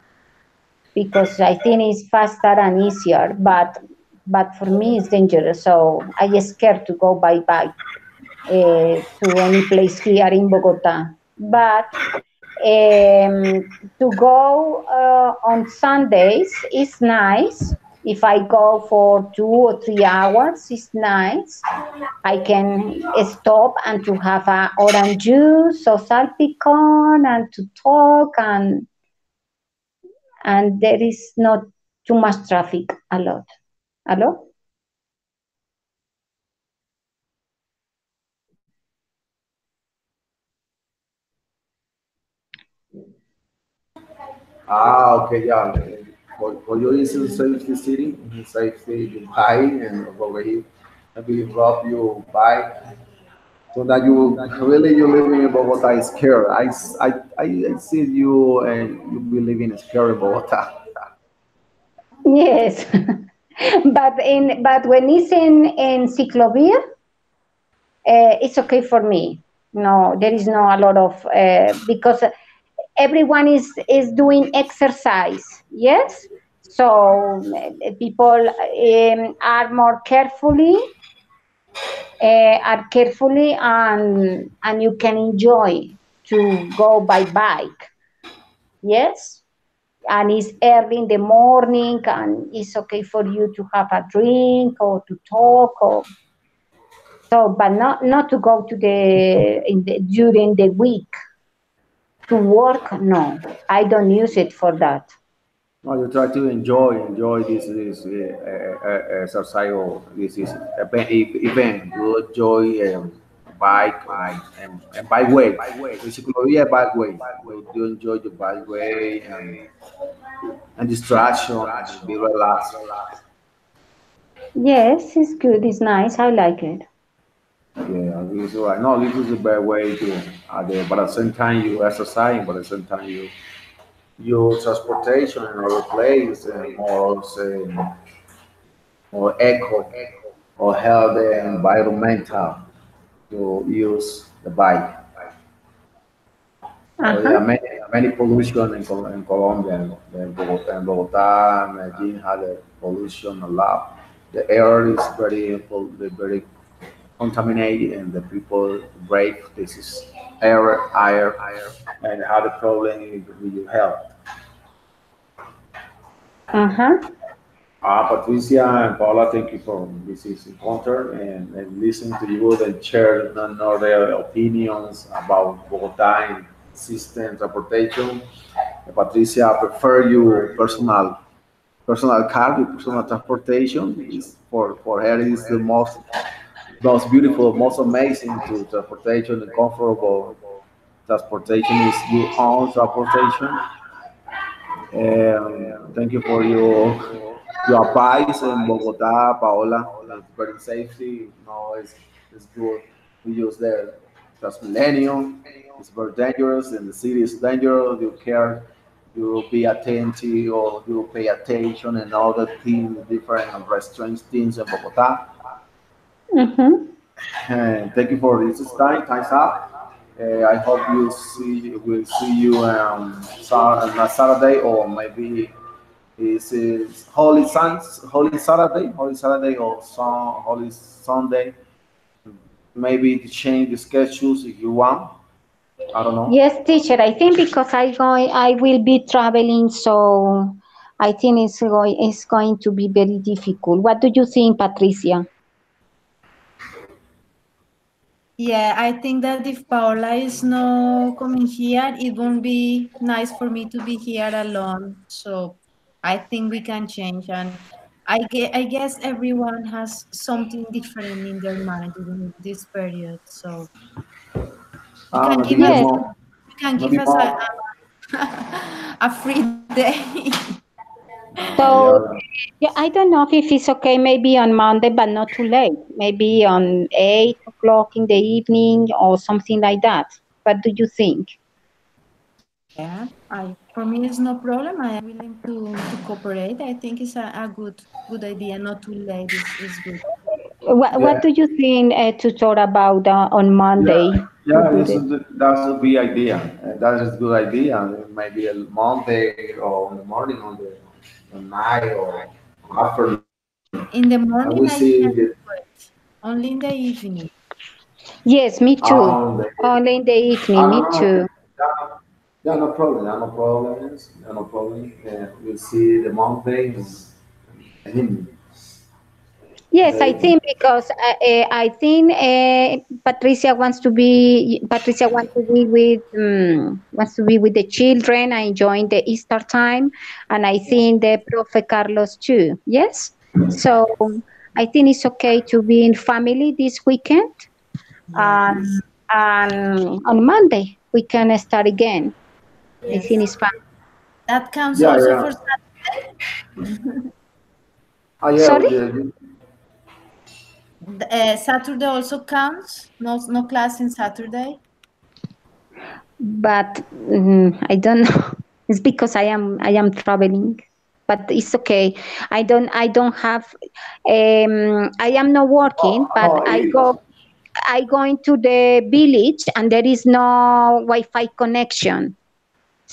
S3: because I think it's faster and easier. But for me, it's dangerous. So I get scared to go by bike to any place here in Bogota. But to go on Sundays is nice. If I go for 2 or 3 hours, it's nice. I can stop and to have a orange juice or salpicon and to talk and there is not too much traffic a lot. Hello?
S1: Ah, okay, yeah. For you, it's a safety city, safety you buy, and over here, maybe rob you buy, so that you really you living in Bogota is scared. I see you and you be living scared in Bogota.
S3: Yes. But when it's in ciclovia, it's okay for me. No, there is no a lot of because everyone is doing exercise. Yes, so people are carefully and you can enjoy to go by bike. Yes, and it's early in the morning and it's okay for you to have a drink or to talk or so, but not to go to during the week to work. No, I don't use it for that.
S1: No, you try to enjoy this exercise or this is event. You enjoy bike and bike way. Basically, yeah, bike way. You enjoy the bike way and distraction and be relaxed.
S3: Yes, it's good. It's nice. I like it.
S1: Yeah, this is right. No, this is a bad way to. But at the same time, you exercise, but at the same time, you transportation in other place and more eco or help the environmental to use the bike. So
S3: Uh-huh.
S1: yeah, many pollution in Colombia, in Bogota, Medellin had a pollution a lot. The air is very contaminated, and the people breathe this is air, and have a problem with your health.
S3: Uh-huh.
S1: Patricia and Paula, thank you for this is encounter and listen to you and share another opinions about Bogota and system transportation. Patricia, I prefer you personal car, your personal transportation. Is for her is the most beautiful, most amazing to transportation and comfortable transportation is your own transportation. Thank you for your advice in Bogota, Paola. It's very safety. No, it's good. We use the Transmillennium. It's very dangerous, and the city is dangerous. You care, you be attentive, or you pay attention, and all the things, different restaurants, things in Bogota.
S3: Mm-hmm.
S1: And thank you for this time. Time's up. I hope you see will see you on Saturday or maybe is Holy Saturday or Holy Sunday. Maybe to change the schedules if you want. I don't know.
S3: Yes, teacher. I think because I will be traveling, so I think it's going to be very difficult. What do you think, Patricia?
S2: Yeah, I think that if Paola is not coming here, it won't be nice for me to be here alone. So I think we can change. And I guess everyone has something different in their mind during this period. So you can
S1: Maybe
S2: give us
S3: Yes.
S1: more.
S2: you can give
S1: Maybe
S2: us
S1: more.
S2: a free day.
S3: So
S1: Yeah.
S3: yeah, I don't know if it's okay. Maybe on Monday, but not too late. Maybe on 8 o'clock in the evening or something like that. What do you think?
S2: Yeah, I for me it's no problem. I am willing to cooperate. I think it's a good idea. Not too late is good.
S3: What
S1: Yeah.
S3: do you think to talk about on
S1: Yeah,
S3: Monday? to
S1: Yeah,
S3: do that.
S1: that would be idea. That is a good idea. Maybe a Monday or in the morning, on the night or afternoon,
S2: In the
S1: and we
S2: morning, I
S1: see the
S2: can't do it. Only in the evening.
S3: Yes, me too.
S1: on the.
S3: Only in the
S1: I
S3: evening,
S1: don't
S3: me
S1: know.
S3: too.
S1: Yeah, yeah, no problem. Yeah, no problems. Yeah, no problem. We'll see the Mondays and him.
S3: Yes, I
S1: They,
S3: think because I think Patricia wants to be with the children and enjoying the Easter time, and I think the Prophet Carlos too. Yes, so I think it's okay to be in family this weekend,
S2: Yes.
S3: and on Monday we can start again. I think
S2: Yes.
S3: it's fun.
S2: That counts
S1: yeah,
S2: also for
S1: yeah.
S2: Saturday.
S1: Oh, yeah.
S3: Sorry,
S2: Saturday also counts. No, no class in Saturday.
S3: but I don't know. It's because I am traveling, but it's okay. I don't have. I am not working, but
S1: Oh,
S3: I go into the village and there is no Wi-Fi connection.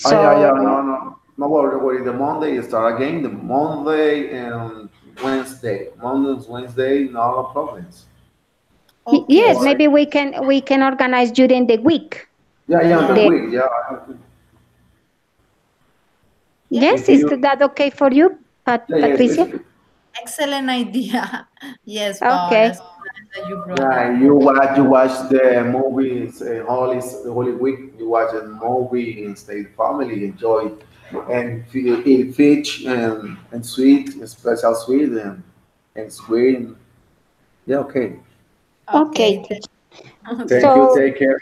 S1: oh, yeah,
S3: So
S1: yeah. No, no, no worry, no worry. The Monday you start again. The Monday and Wednesday. Mondays, Wednesday, no problems.
S3: yes,
S2: Okay.
S1: Or
S3: maybe we can organize during the week.
S1: yeah, yeah, the
S3: The,
S2: Yes.
S1: week. Yeah,
S3: yes,
S1: if
S2: Yes.
S3: is
S1: you,
S3: that okay for you,
S1: yeah, yeah,
S3: Patricia?
S2: Excellent idea. Yes, Paola.
S3: Okay.
S2: So nice that you brought
S1: yeah.
S2: that forward.
S1: You watch the movies, Holy Week. You watch a movie and stay with family, enjoy, and eat fish and sweet, special sweet and sweet. Yeah, okay.
S3: Okay,
S2: Okay.
S3: teacher.
S1: Thank
S2: Thank
S1: you.
S2: you.
S3: So
S1: Take care.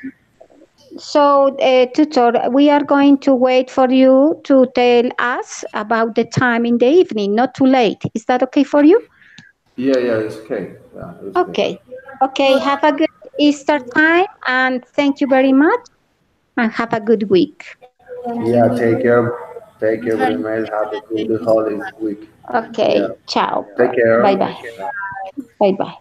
S3: Tutor, we are going to wait for you to tell us about the time in the evening, not too late. Is that okay for you?
S1: Yeah, yeah, it's okay. Yeah, it's okay.
S3: Okay. Okay,
S2: Good.
S3: have a good Easter time and thank you very much and have a good week.
S2: Thank
S1: Yeah,
S2: you.
S1: take care. Take
S2: It was
S1: care
S2: very
S1: very much. Have a
S2: interesting.
S1: good
S2: Thank you so
S1: holiday
S2: much.
S1: week. Yeah.
S3: Okay, ciao.
S1: Take
S3: Bye
S1: care.
S3: bye. Bye bye.